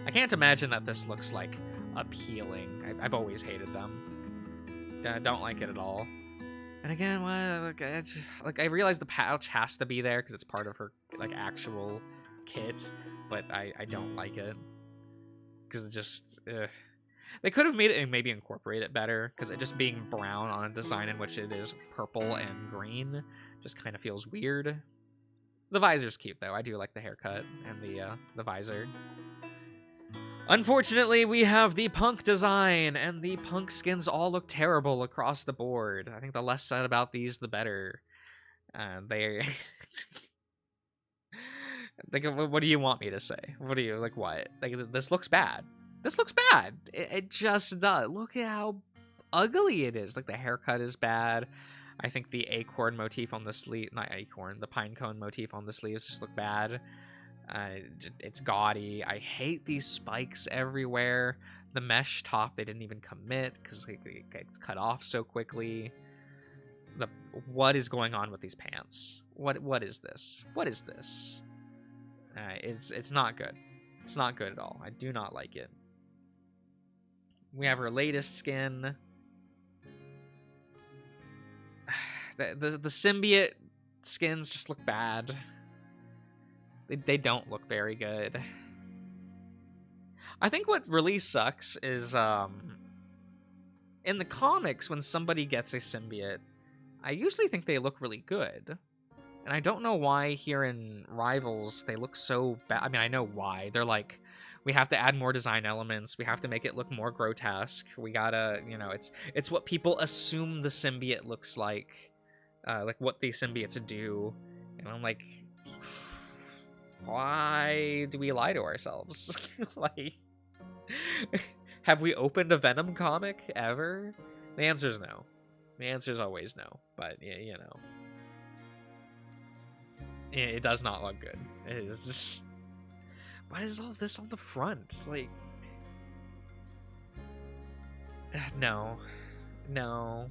I can't imagine that this looks, like, appealing. I've always hated them. Don't like it at all. And again, well, like I realize the pouch has to be there because it's part of her, like, actual kit, but I don't like it. Because it just, they could have made it and maybe incorporate it better, because it just being brown on a design in which it is purple and green just kind of feels weird. The visor's cute, though. I do like the haircut and the visor. Unfortunately, we have the punk design, and the punk skins all look terrible across the board. I think the less said about these, the better. They... like, what do you want me to say? What do you, like, what? Like, this looks bad. This looks bad. It just does. Look at how ugly it is. Like, the haircut is bad. I think the acorn motif on the sleeve, not acorn, the pine cone motif on the sleeves just look bad. It's gaudy. I hate these spikes everywhere. The mesh top, they didn't even commit because it gets cut off so quickly. What is going on with these pants? What is this? What is this? It's not good. It's not good at all. I do not like it. We have her latest skin. The symbiote skins just look bad. They don't look very good. I think what really sucks is in the comics, when somebody gets a symbiote, I usually think they look really good. And I don't know why here in Rivals they look so bad. I mean, I know why. They're like, we have to add more design elements. We have to make it look more grotesque. We gotta, you know, it's what people assume the symbiote looks like what the symbiotes do. And I'm like, why do we lie to ourselves? Like, have we opened a Venom comic ever? The answer is no. The answer is always no. But, you know, it does not look good. It is just... What is all this on the front? Like... No. No.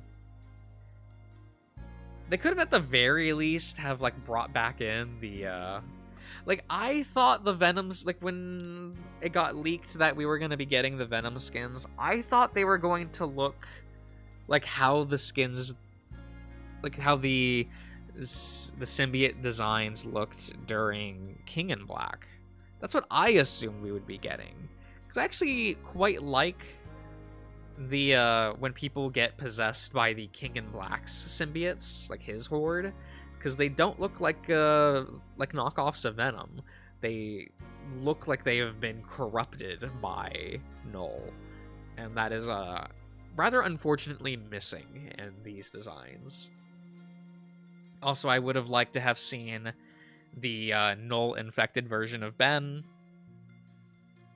They could have at the very least have, like, brought back in the, like, I thought the Venoms, like, when it got leaked that we were going to be getting the Venom skins, I thought they were going to look like how the skins, like, how the symbiote designs looked during King in Black. That's what I assumed we would be getting. Because I actually quite like the when people get possessed by the King in Black's symbiotes, like his horde, because they don't look like knockoffs of Venom. They look like they have been corrupted by Null, and that is rather unfortunately missing in these designs. Also, I would have liked to have seen the Null infected version of Ben.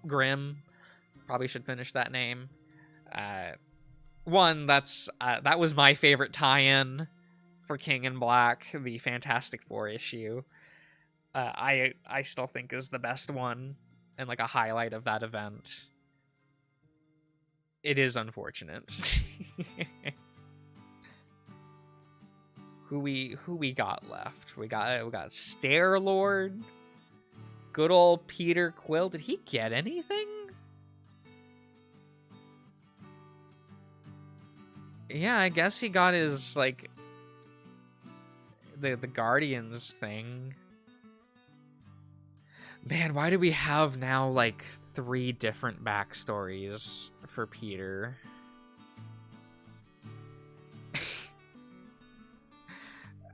Grim, probably should finish that name. That was my favorite tie-in for King in Black, the Fantastic Four issue. I still think is the best one and like a highlight of that event. It is unfortunate. Who we got left? We got Stair Lord. Good old Peter Quill. Did he get anything? Yeah, I guess he got his, like, the Guardians thing. Man, why do we have now, like, 3 different backstories for Peter?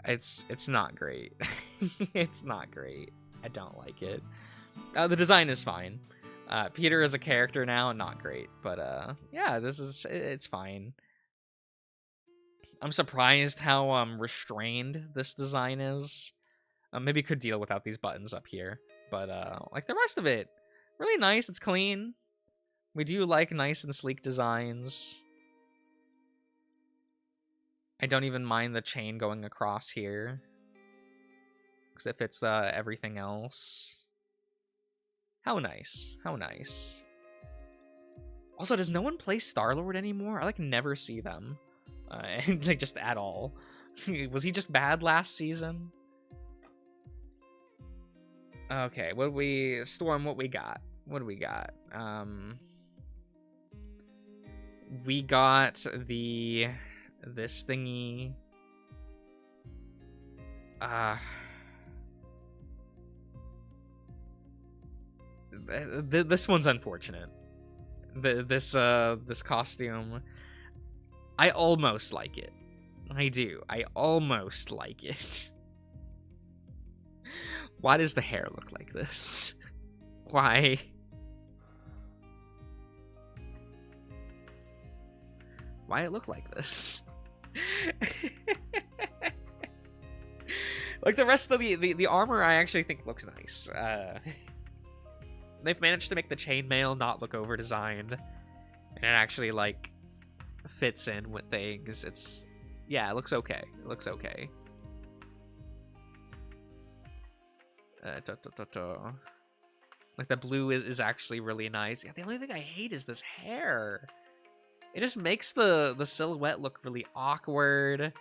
It's not great. It's not great. I don't like it. The design is fine. Peter is a character now, not great. But, yeah, it's fine. I'm surprised how restrained this design is. Maybe could deal without these buttons up here. But, like, the rest of it, really nice. It's clean. We do like nice and sleek designs. I don't even mind the chain going across here. because it fits everything else. How nice. How nice. Also, does no one play Star-Lord anymore? I like never see them. Like just at all. Was he just bad last season? Okay, Storm, what we got? What do we got? We got this thingy. This one's unfortunate. This costume, I almost like it. I do. I almost like it. Why does the hair look like this? Why? Why it look like this? Like the rest of the armor, I actually think looks nice. They've managed to make the chainmail not look over designed, and it actually like fits in with things. Yeah, it looks okay. It looks okay. Like the blue is actually really nice. Yeah, the only thing I hate is this hair. It just makes the silhouette look really awkward.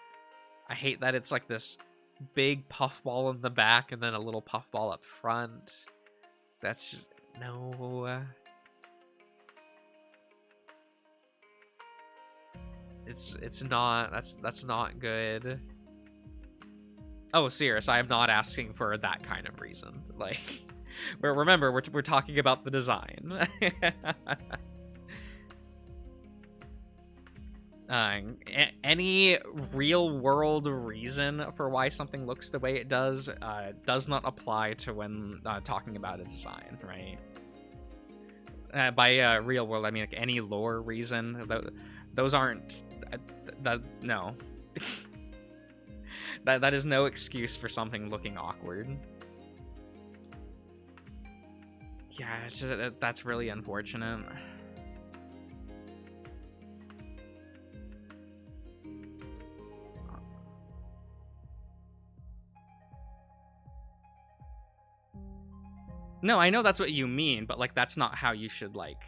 I hate that it's like this big puffball in the back and then a little puffball up front. That's just no. It's not. That's not good. Oh, serious. I am not asking for that kind of reason. Like, remember, we're talking about the design. Any real world reason for why something looks the way it does not apply to when talking about a design, right? By real world, I mean like any lore reason. Those aren't. No. That is no excuse for something looking awkward. Yeah, it's just, that's really unfortunate. No, I know that's what you mean, but like that's not how you should like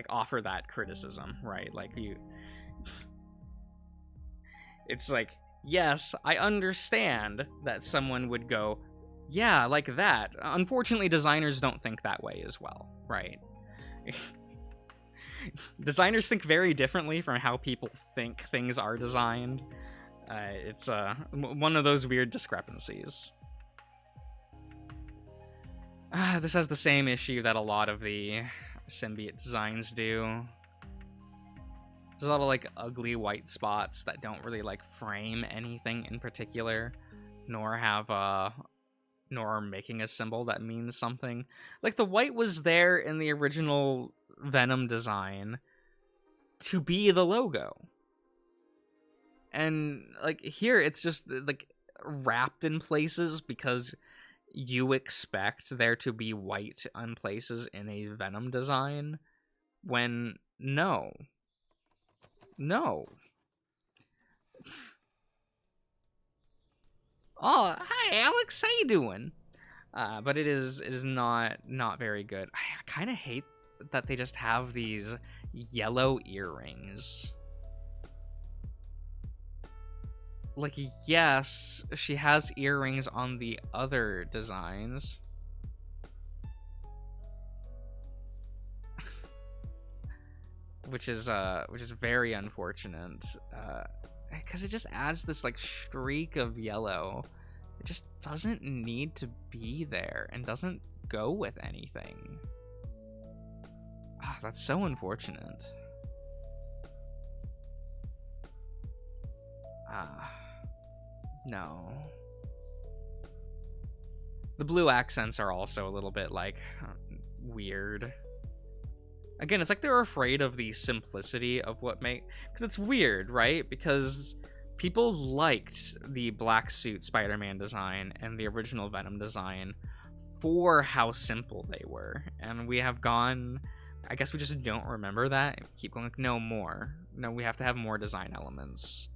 offer that criticism, right? Like you it's like, yes, I understand that someone would go, yeah, like that. Unfortunately, designers don't think that way as well, right? Designers think very differently from how people think things are designed. It's one of those weird discrepancies. This has the same issue that a lot of the symbiote designs do. There's a lot of like ugly white spots that don't really like frame anything in particular, nor are making a symbol that means something. Like the white was there in the original Venom design to be the logo. And like here it's just like wrapped in places because you expect there to be white on places in a Venom design when no. Oh, hi Alex, how you doing? But it is not very good. I kind of hate that they just have these yellow earrings. Like, yes, she has earrings on the other designs. which is very unfortunate. Because it just adds this like streak of yellow. It just doesn't need to be there and doesn't go with anything. That's so unfortunate. No. The blue accents are also a little bit like weird. Again, it's like they're afraid of the simplicity of what make, because it's weird, right? Because people liked the black suit Spider-Man design and the original Venom design for how simple they were, and we have gone, I guess we just don't remember that. Keep going like, no more. No, we have to have more design elements.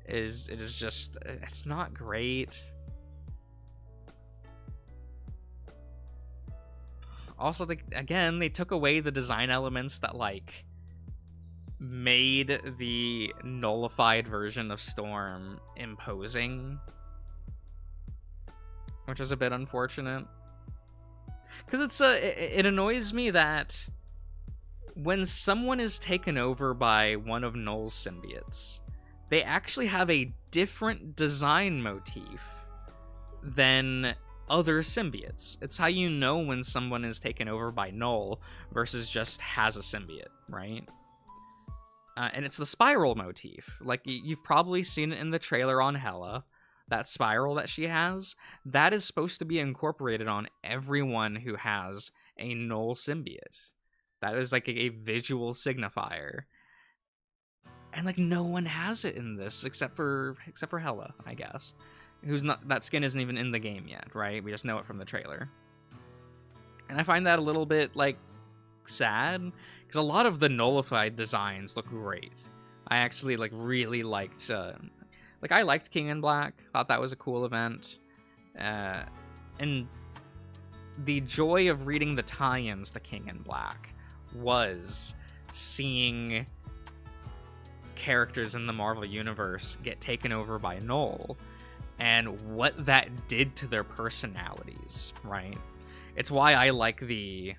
it is just, it's not great. Also, again, they took away the design elements that like made the nullified version of Storm imposing, which is a bit unfortunate. Because it annoys me that when someone is taken over by one of Null's symbiotes, they actually have a different design motif than other symbiotes. It's how you know when someone is taken over by Null versus just has a symbiote, right? And it's the spiral motif. Like, you've probably seen it in the trailer on Hela. That spiral that she has, that is supposed to be incorporated on everyone who has a Null symbiote. That is like a visual signifier. And like no one has it in this except for Hela, I guess. Who's not, that skin isn't even in the game yet, right? We just know it from the trailer. And I find that a little bit like sad, because a lot of the nullified designs look great. I actually like really liked like, I liked King in Black. Thought that was a cool event. And the joy of reading the tie-ins to King in Black was seeing characters in the Marvel Universe get taken over by Null and what that did to their personalities, right? It's why I like the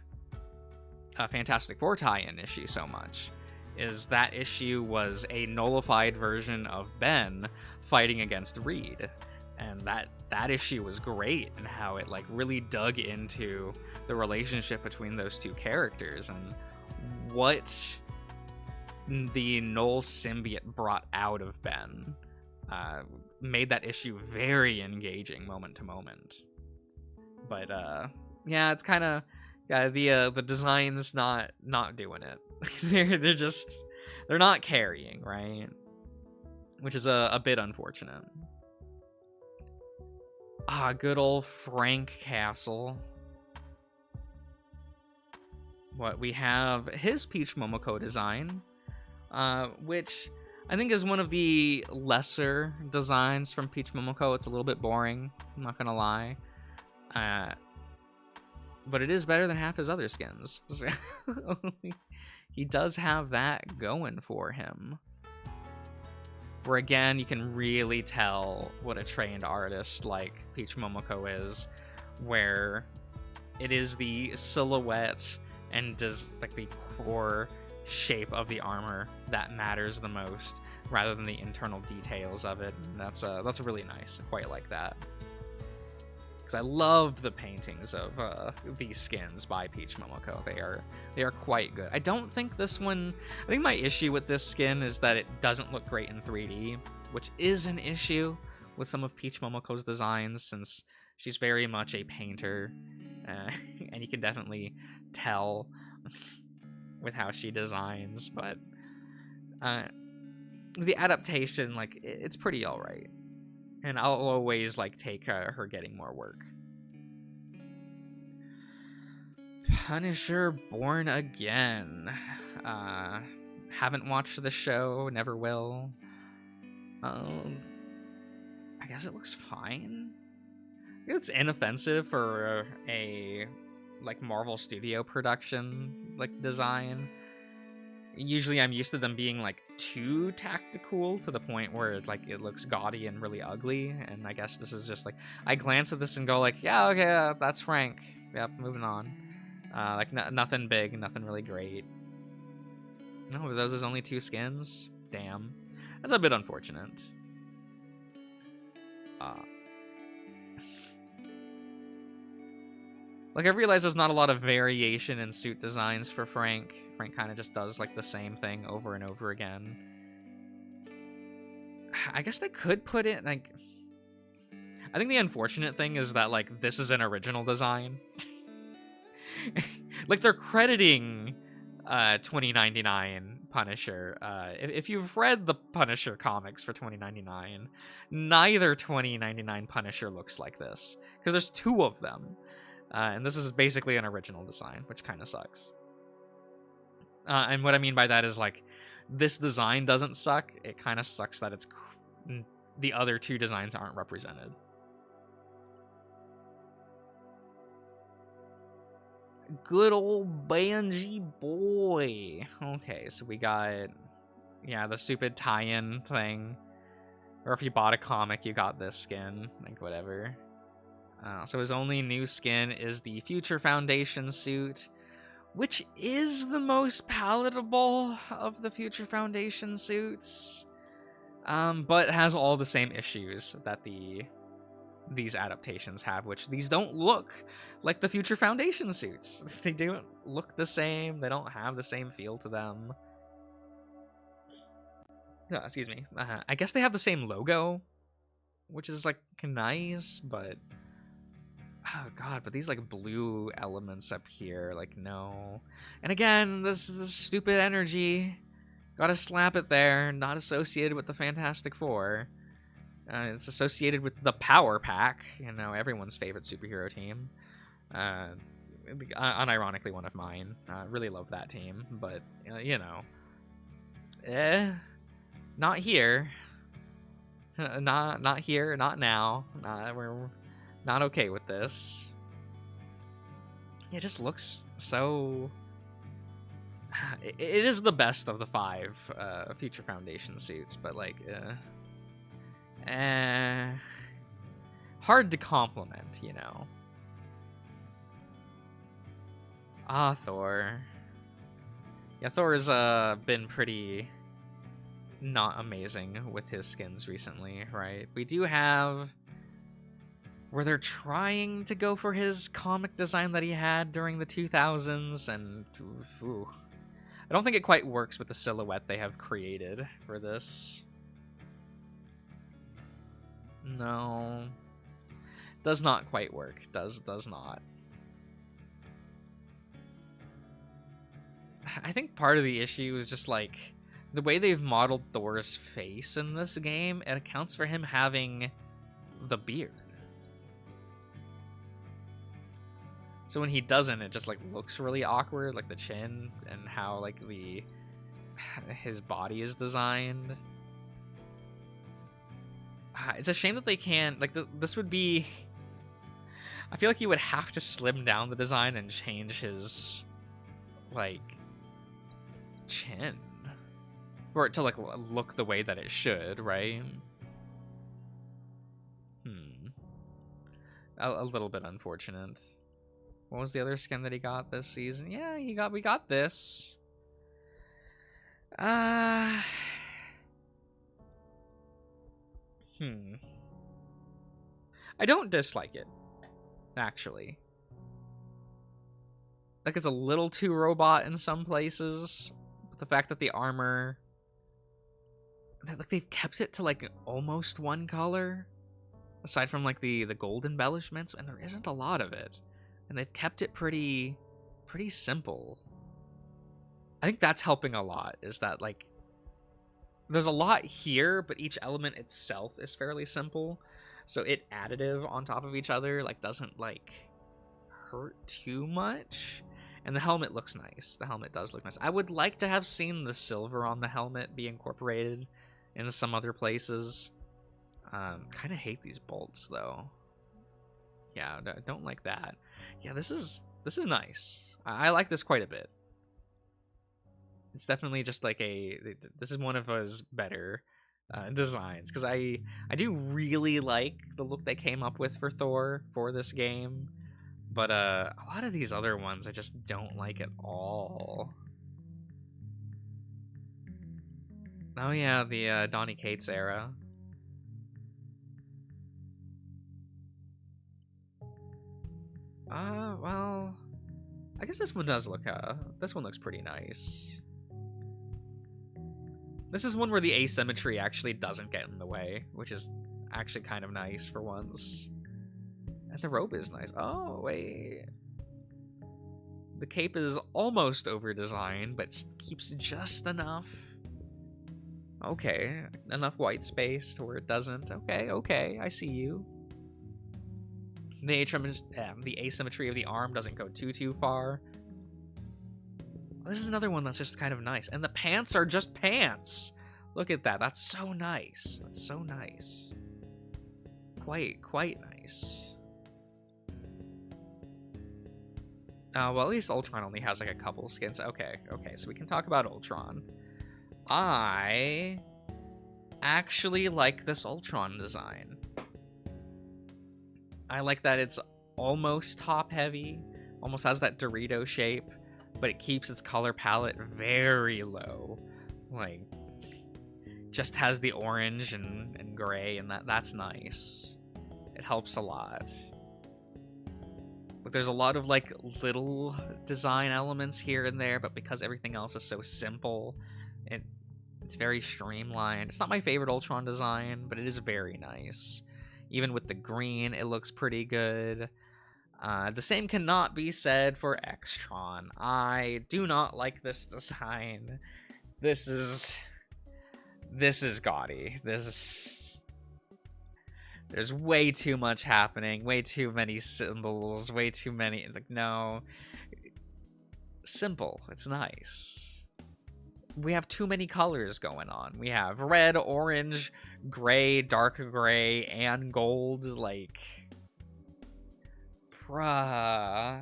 Fantastic Four tie-in issue so much. Is that issue was a nullified version of Ben fighting against Reed, and that issue was great, and how it like really dug into the relationship between those two characters and what the Null symbiote brought out of Ben. Made that issue very engaging moment to moment. But yeah, it's kind of the design's not doing it. they're not carrying, right? Which is a bit unfortunate. Good old Frank Castle. What we have, his Peach Momoko design, which I think is one of the lesser designs from Peach Momoko. It's a little bit boring, I'm not gonna lie. But it is better than half his other skins. He does have that going for him. Where again, you can really tell what a trained artist like Peach Momoko is, where it is the silhouette and does like the core shape of the armor that matters the most, rather than the internal details of it. And that's really nice. I quite like that. Because I love the paintings of these skins by Peach Momoko. They are quite good. I don't think this one... I think my issue with this skin is that it doesn't look great in 3D, which is an issue with some of Peach Momoko's designs, since she's very much a painter, and you can definitely tell with how she designs. But the adaptation, like, it's pretty alright. And I'll always like take her getting more work. Punisher Born Again. Haven't watched the show, never will. I guess it looks fine. It's inoffensive for a like Marvel Studio production like design. Usually I'm used to them being like too tactical to the point where it looks gaudy and really ugly, and I guess this is just like, I glance at this and go like, yeah, okay, that's Frank. Yep, moving on. Like nothing big, nothing really great. No, those is only 2 skins? Damn. That's a bit unfortunate. Like, I realize there's not a lot of variation in suit designs for Frank. Frank kind of just does, like, the same thing over and over again. I guess they could put it, like... I think the unfortunate thing is that, like, this is an original design. Like, they're crediting 2099 Punisher. If you've read the Punisher comics for 2099, neither 2099 Punisher looks like this. Because there's 2 of them. And this is basically an original design, which kind of sucks. And what I mean by that is, like, this design doesn't suck. It kind of sucks that it's the other two designs aren't represented. Good old Banji boy. Okay, so we got, yeah, the stupid tie-in thing. Or if you bought a comic, you got this skin. Like, whatever. So his only new skin is the Future Foundation suit, which is the most palatable of the Future Foundation suits. But has all the same issues that these adaptations have, which these don't look like the Future Foundation suits. They don't look the same. They don't have the same feel to them. Oh, excuse me. I guess they have the same logo, which is like nice, but oh god, but these like blue elements up here, like no. And again, this is stupid energy. Gotta slap it there. Not associated with the Fantastic Four. It's associated with the Power Pack, you know, everyone's favorite superhero team. Unironically, one of mine. Really love that team, but you know, not here. Not here. Not now. We're not okay with this. It just looks so. It is the best of the 5 Future Foundation suits, but like. Hard to compliment, you know. Thor. Yeah, Thor's been pretty not amazing with his skins recently, right? We do have where they're trying to go for his comic design that he had during the 2000s, and ooh, I don't think it quite works with the silhouette they have created for this. No. Does not quite work. Does not. I think part of the issue is just like the way they've modeled Thor's face in this game. It accounts for him having the beard. So when he doesn't, it just like looks really awkward, like the chin and how like his body is designed. It's a shame that they can't, like, this would be, I feel like you would have to slim down the design and change his, like, chin for it to, like, look the way that it should, right? A little bit unfortunate. What was the other skin that he got this season? Yeah, we got this. I don't dislike it, actually. Like, it's a little too robot in some places, but the fact that the armor, like, they've kept it to like almost one color, aside from like the gold embellishments, and there isn't a lot of it, and they've kept it pretty simple. I think that's helping a lot, is that like there's a lot here, but each element itself is fairly simple. So it additive on top of each other like doesn't like hurt too much. And the helmet looks nice. The helmet does look nice. I would like to have seen the silver on the helmet be incorporated in some other places. Kind of hate these bolts though. Yeah, don't like that. Yeah, this is nice. I like this quite a bit. It's definitely just like this is one of his better designs, because I do really like the look they came up with for Thor for this game, but a lot of these other ones I just don't like at all. Oh yeah, the Donny Cates era. Well, I guess this one does look this one looks pretty nice. This is one where the asymmetry actually doesn't get in the way, which is actually kind of nice for once. And the robe is nice. Oh, wait. The cape is almost over-designed, but keeps just enough. Okay, enough white space to where it doesn't. Okay, I see you. The asymmetry of the arm doesn't go too far. This is another one that's just kind of nice. And the pants are just pants. Look at that. That's so nice. That's so nice. Quite nice. Well, at least Ultron only has like a couple skins. Okay, so we can talk about Ultron. I actually like this Ultron design. I like that it's almost top heavy, almost has that Dorito shape, but it keeps its color palette very low. Like, just has the orange and gray, and that's nice. It helps a lot. But there's a lot of like little design elements here and there, but because everything else is so simple, it's very streamlined. It's not my favorite Ultron design, but it is very nice. Even with the green, it looks pretty good. The same cannot be said for Xtron. I do not like this design. This is gaudy. There's way too much happening, way too many symbols, way too many, like, no. Simple, it's nice. We have too many colors going on. We have red, orange, gray, dark gray, and gold, like, bruh.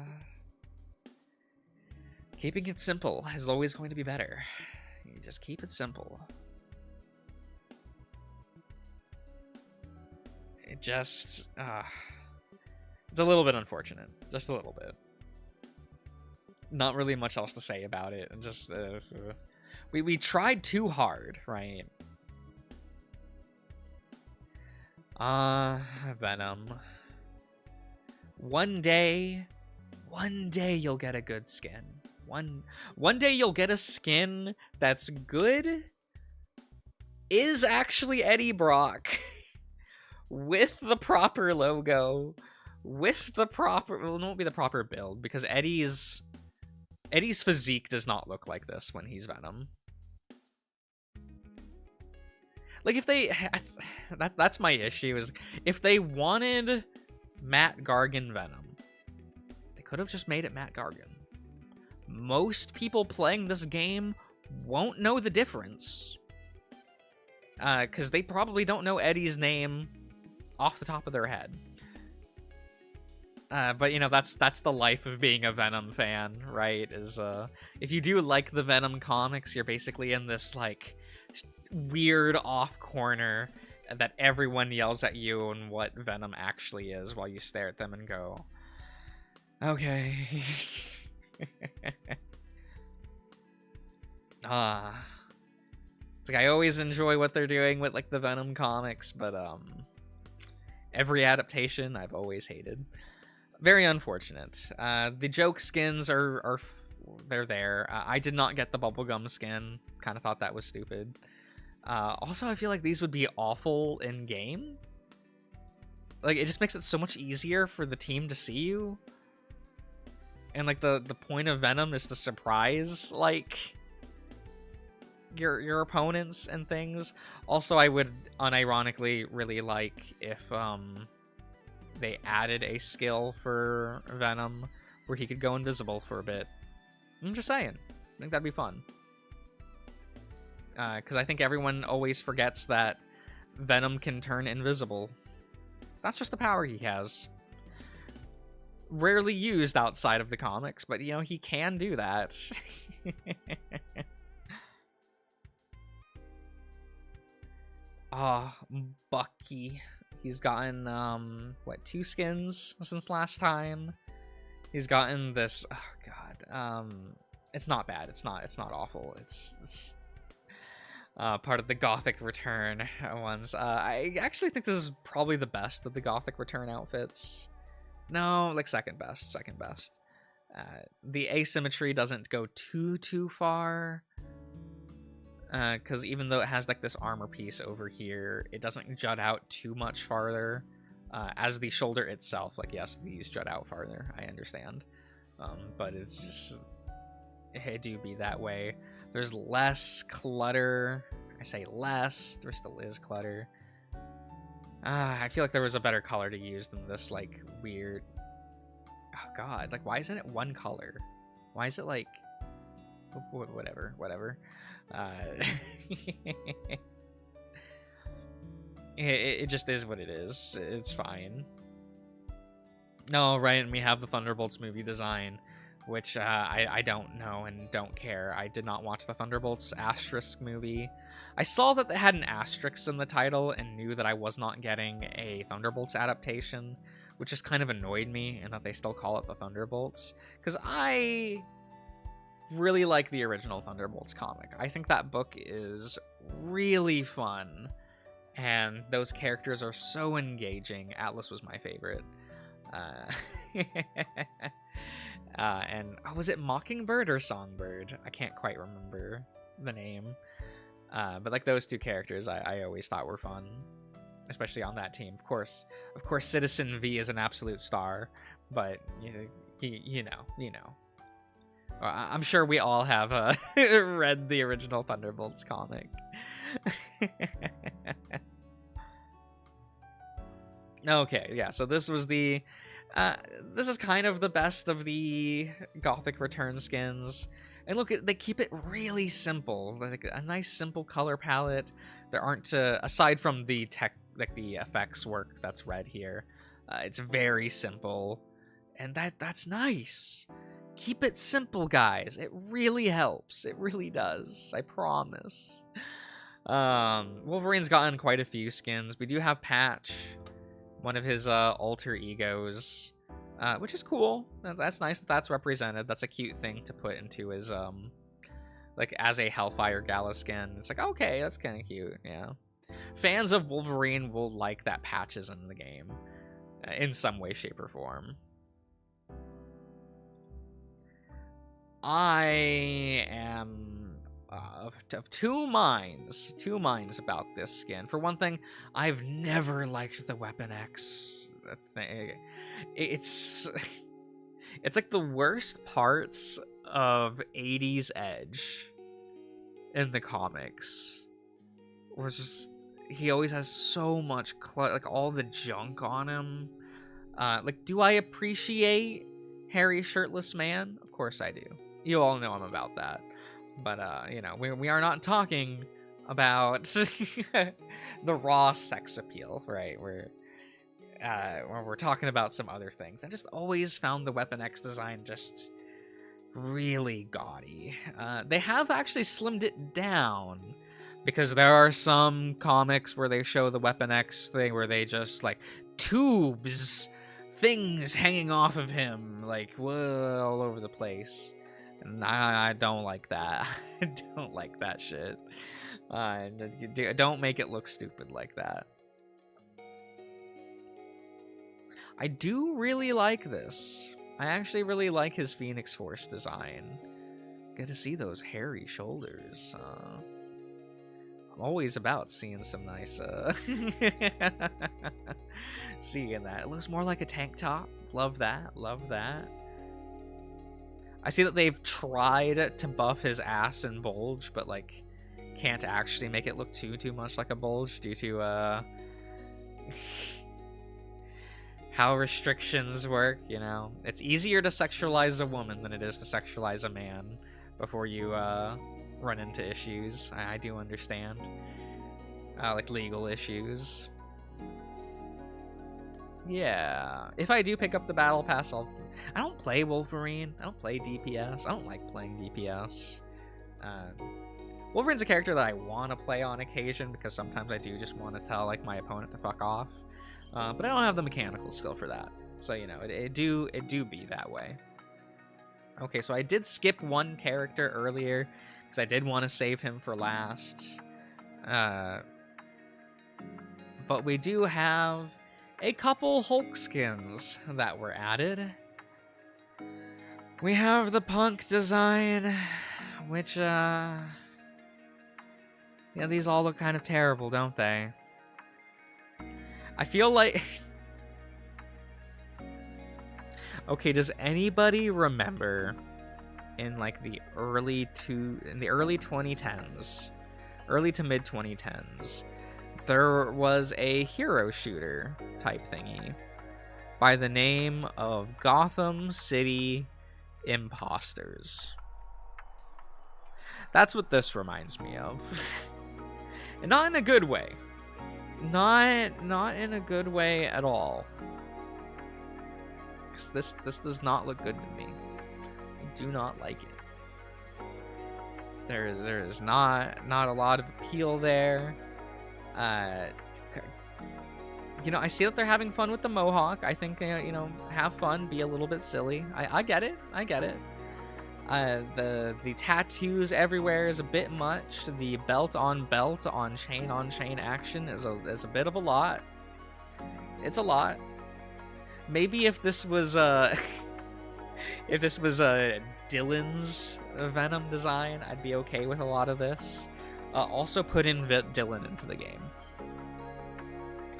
Keeping it simple is always going to be better. You just keep it simple. It just, it's a little bit unfortunate. Just a little bit. Not really much else to say about it. Just, we tried too hard, right? Venom. One day you'll get a good skin. One day you'll get a skin that's good, is actually Eddie Brock. With the proper logo, with the proper, well, it won't be the proper build, because Eddie's physique does not look like this when he's Venom. Like, if they, that's my issue, is if they wanted Matt Gargan Venom, they could have just made it Matt Gargan. Most people playing this game won't know the difference, because they probably don't know Eddie's name off the top of their head. But you know, that's the life of being a Venom fan, right? Is if you do like the Venom comics, you're basically in this like weird off corner that everyone yells at you on what Venom actually is while you stare at them and go, okay. It's like I always enjoy what they're doing with like the Venom comics, but every adaptation I've always hated. Very unfortunate. The joke skins are they're there. I did not get the bubblegum skin. Kind of thought that was stupid. Also, I feel like these would be awful in game. Like, it just makes it so much easier for the team to see you. And like the point of Venom is to surprise like your opponents and things. Also, I would unironically really like if they added a skill for Venom where he could go invisible for a bit. I'm just saying. I think that'd be fun. Because I think everyone always forgets that Venom can turn invisible. That's just the power he has. Rarely used outside of the comics, but, you know, he can do that. Bucky. He's gotten, what, 2 skins since last time? He's gotten this, oh god, it's not bad, it's not awful, it's part of the Gothic Return ones. I actually think this is probably the best of the Gothic Return outfits. No, like second best. The asymmetry doesn't go too far. Because even though it has like this armor piece over here, it doesn't jut out too much farther. As the shoulder itself, like, yes, these jut out farther, I understand. But it's just, it do be that way. There's less clutter. I say less, there still is clutter. I feel like there was a better color to use than this, like, weird... Oh god, like, why isn't it one color? Why is it, like... Whatever. It just is what it is. It's fine. No, right, and we have the Thunderbolts movie design, which I don't know and don't care. I did not watch the Thunderbolts asterisk movie. I saw that they had an asterisk in the title and knew that I was not getting a Thunderbolts adaptation, which just kind of annoyed me, and that they still call it the Thunderbolts, because I really like the original Thunderbolts comic. I think that book is really fun, and those characters are so engaging. Atlas was my favorite. And was it Mockingbird or Songbird? I can't quite remember the name. But like those two characters, I always thought were fun, especially on that team. Of course, Citizen V is an absolute star, but you know. I'm sure we all have read the original Thunderbolts comic. Okay, yeah, so this was the this is kind of the best of the Gothic Return skins. And look, they keep it really simple. Like a nice simple color palette. There aren't aside from the the effects work that's red here. It's very simple, and that's nice. Keep it simple, guys. It really helps. It really does. I promise. Wolverine's gotten quite a few skins. We do have Patch, one of his alter egos, which is cool. That's nice that that's represented. That's a cute thing to put into his like as a Hellfire Gala skin. It's like, okay, that's kind of cute. Yeah, fans of Wolverine will like that Patch is in the game in some way, shape, or form. I am of two minds about this skin. For one thing, I've never liked the Weapon X thing. It's like the worst parts of 80s Edge in the comics. Where it's just, he always has so much like all the junk on him. Like, do I appreciate hairy shirtless man? Of course I do. You all know I'm about that. But, you know, we are not talking about the raw sex appeal, right? We're talking about some other things. I just always found the Weapon X design just really gaudy. They have actually slimmed it down, because there are some comics where they show the Weapon X thing where they just, like, tubes, things hanging off of him, like, whoa, all over the place. And I don't like that. I don't like that shit. Don't make it look stupid like that. I do really like this. I actually really like his Phoenix Force design. Get to see those hairy shoulders. I'm always about seeing some nice, seeing that. It looks more like a tank top. Love that. Love that. I see that they've tried to buff his ass and bulge, but, like, can't actually make it look too much like a bulge due to, how restrictions work, you know? It's easier to sexualize a woman than it is to sexualize a man before you, run into issues. I do understand. Like, legal issues. Yeah. If I do pick up the Battle Pass, I don't play Wolverine. I don't play DPS. I don't like playing DPS. Wolverine's a character that I want to play on occasion, because sometimes I do just want to tell, like, my opponent to fuck off. But I don't have the mechanical skill for that. So, you know, it do be that way. Okay, so I did skip one character earlier, because I did want to save him for last. But we do have a couple Hulk skins that were added. We have the punk design, which, yeah, these all look kind of terrible, don't they? I feel like... Okay, does anybody remember in, like, the early 2010s, early to mid 2010s, there was a hero shooter type thingy by the name of Gotham City Imposters. That's what this reminds me of. And not in a good way. Not in a good way at all. 'Cause this does not look good to me. I do not like it. There is not a lot of appeal there. You know, I see that they're having fun with the mohawk. I think, you know, have fun, be a little bit silly. I get it. I get it. The tattoos everywhere is a bit much. The belt on chain action is a bit of a lot. It's a lot. Maybe if this was if this was Dylan's Venom design, I'd be okay with a lot of this. Also put in Dylan into the game.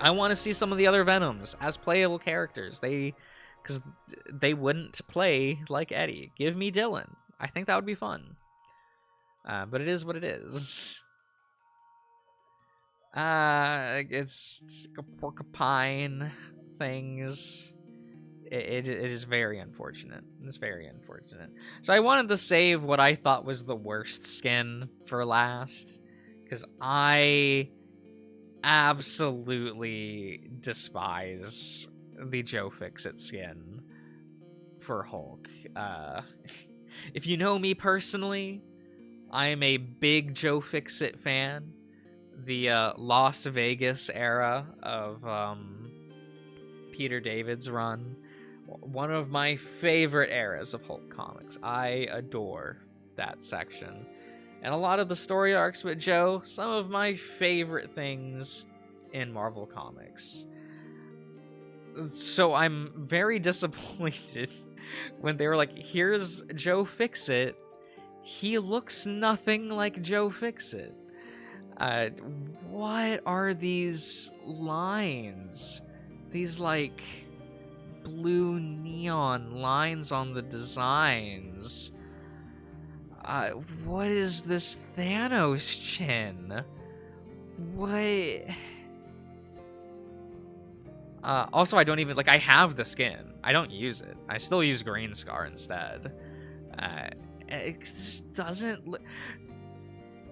I want to see some of the other Venoms as playable characters. Because they wouldn't play like Eddie. Give me Dylan. I think that would be fun. But it is what it is. It's a porcupine things. It is very unfortunate. It's very unfortunate. So I wanted to save what I thought was the worst skin for last. Because I absolutely despise the Joe Fixit skin for Hulk. If you know me personally, I am a big Joe Fixit fan. The Las Vegas era of Peter David's run, one of my favorite eras of Hulk comics. I adore that section. And a lot of the story arcs with Joe, some of my favorite things in Marvel Comics. So I'm very disappointed when they were like, here's Joe Fixit. He looks nothing like Joe Fixit. What are these lines? These, like, blue neon lines on the designs. What is this Thanos chin? What? Also, I don't even, like, I have the skin. I don't use it. I still use Green Scar instead. It just doesn't look...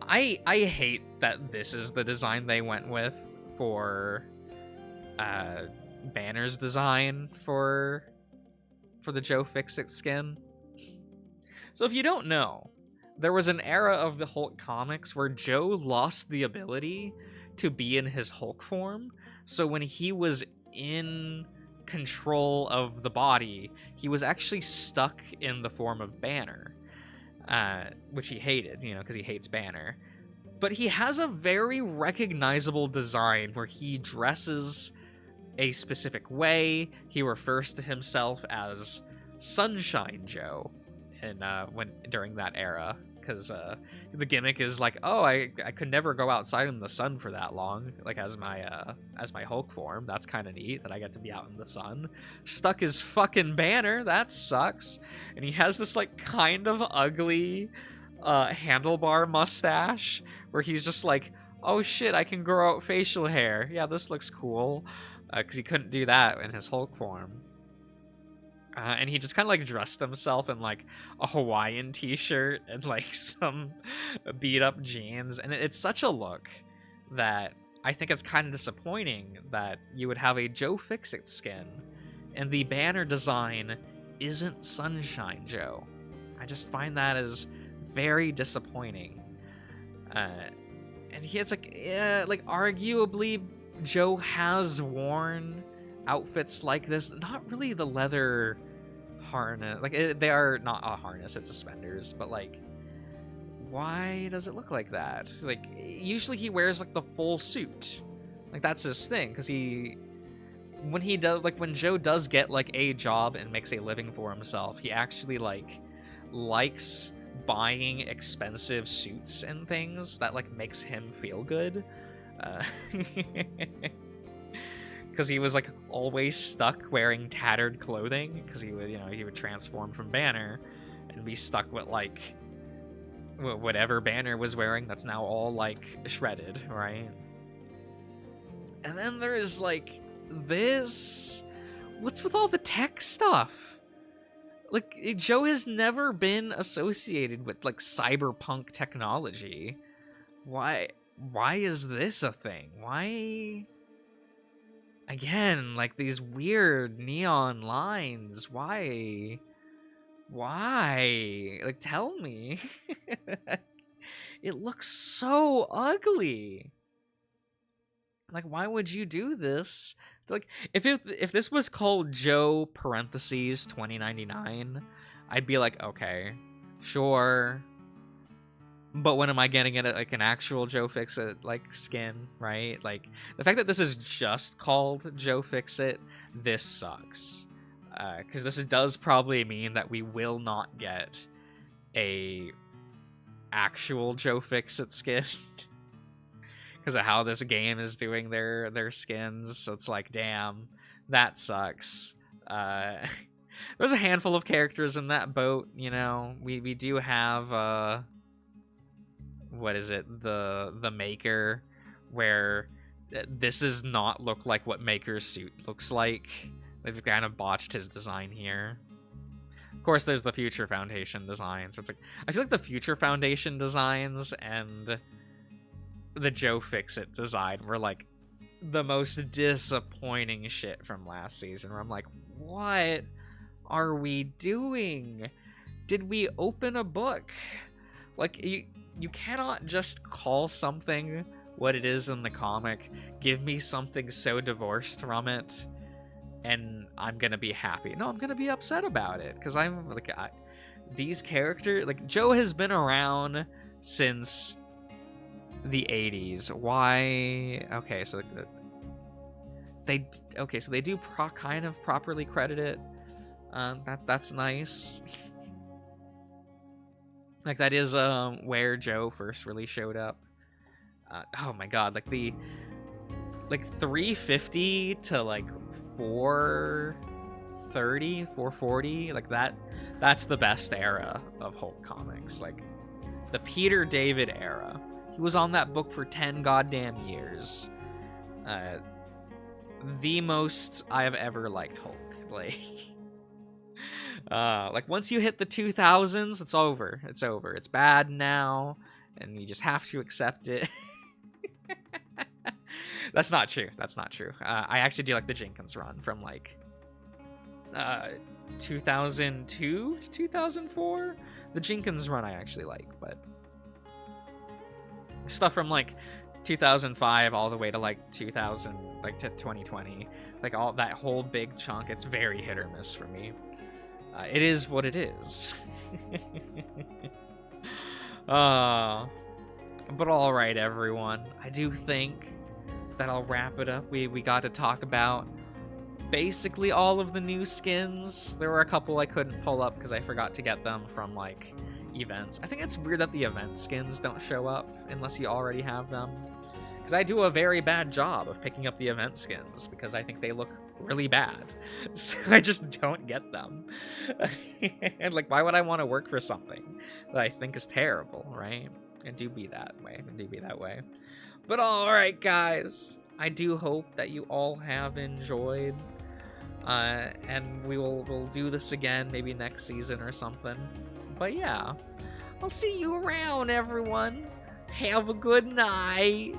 I hate that this is the design they went with for Banner's design for the Joe Fixit skin. So if you don't know, there was an era of the Hulk comics where Joe lost the ability to be in his Hulk form. So when he was in control of the body, he was actually stuck in the form of Banner, which he hated, you know, because he hates Banner. But he has a very recognizable design where he dresses a specific way. He refers to himself as Sunshine Joe during that era, because the gimmick is like, oh, I could never go outside in the sun for that long, like as my Hulk form. That's kind of neat that I get to be out in the sun. Stuck as fucking Banner, that sucks. And he has this like kind of ugly handlebar mustache where he's just like, oh shit, I can grow out facial hair. Yeah, this looks cool, because he couldn't do that in his Hulk form. And he just kind of like dressed himself in like a Hawaiian t-shirt and like some beat up jeans. And it's such a look that I think it's kind of disappointing that you would have a Joe Fixit skin and the Banner design isn't Sunshine Joe. I just find that as very disappointing. And it's like, yeah, like arguably Joe has worn outfits like this. Not really the leather harness, like they are not a harness, it's suspenders, but like, why does it look like that? Like usually he wears like the full suit, like that's his thing, because when Joe does get like a job and makes a living for himself, he actually like likes buying expensive suits and things that like makes him feel good. Because he was like always stuck wearing tattered clothing, because he would transform from Banner and be stuck with like whatever Banner was wearing that's now all like shredded, right? And then there's like this, what's with all the tech stuff? Like, Joe has never been associated with, like, cyberpunk technology. Why is this a thing? Why? Again, like, these weird neon lines. Why? Why? Like, tell me. It looks so ugly. Like, why would you do this? Like, if this was called Joe parentheses 2099, I'd be like, okay, sure. But when am I getting it like an actual Joe Fix-It like skin, right? Like, the fact that this is just called Joe Fix-It, this sucks. Because this does probably mean that we will not get a actual Joe Fix-It skin. Because of how this game is doing their skins. So it's like, damn, that sucks. There's a handful of characters in that boat, you know. We do have what is it? The Maker, where this does not look like what Maker's suit looks like. They've kind of botched his design here. Of course, there's the Future Foundation design. So it's like, I feel like the Future Foundation designs and the Joe Fix-It design were like the most disappointing shit from last season, where I'm like, what are we doing? Did we open a book? Like, you cannot just call something what it is in the comic, give me something so divorced from it, and I'm gonna be happy. No, I'm gonna be upset about it, because I'm like, these characters, like, Joe has been around since the 80s. Why? Okay, so they do kind of properly credit it. That's nice. Like, that is where Joe first really showed up. Oh my god, like the 350 to like 430, 440, like that's the best era of Hulk comics. Like, the Peter David era. He was on that book for 10 goddamn years. The most I have ever liked Hulk. Like once you hit the 2000s, it's over. It's over. It's bad now, and you just have to accept it. That's not true. That's not true. I actually do like the Jenkins run from like 2002 to 2004. The Jenkins run I actually like, but stuff from like 2005 all the way to like 2000, like to 2020, like all that whole big chunk, it's very hit or miss for me. It is what it is. But all right, everyone, I do think that I'll wrap it up. We got to talk about basically all of the new skins. There were a couple I couldn't pull up because I forgot to get them from like events. I think it's weird that the event skins don't show up unless you already have them, because I do a very bad job of picking up the event skins because I think they look really bad. So I just don't get them. And like, why would I want to work for something that I think is terrible, right? And do be that way. But all right, guys, I do hope that you all have enjoyed, and we'll do this again maybe next season or something. But yeah, I'll see you around, everyone. Have a good night.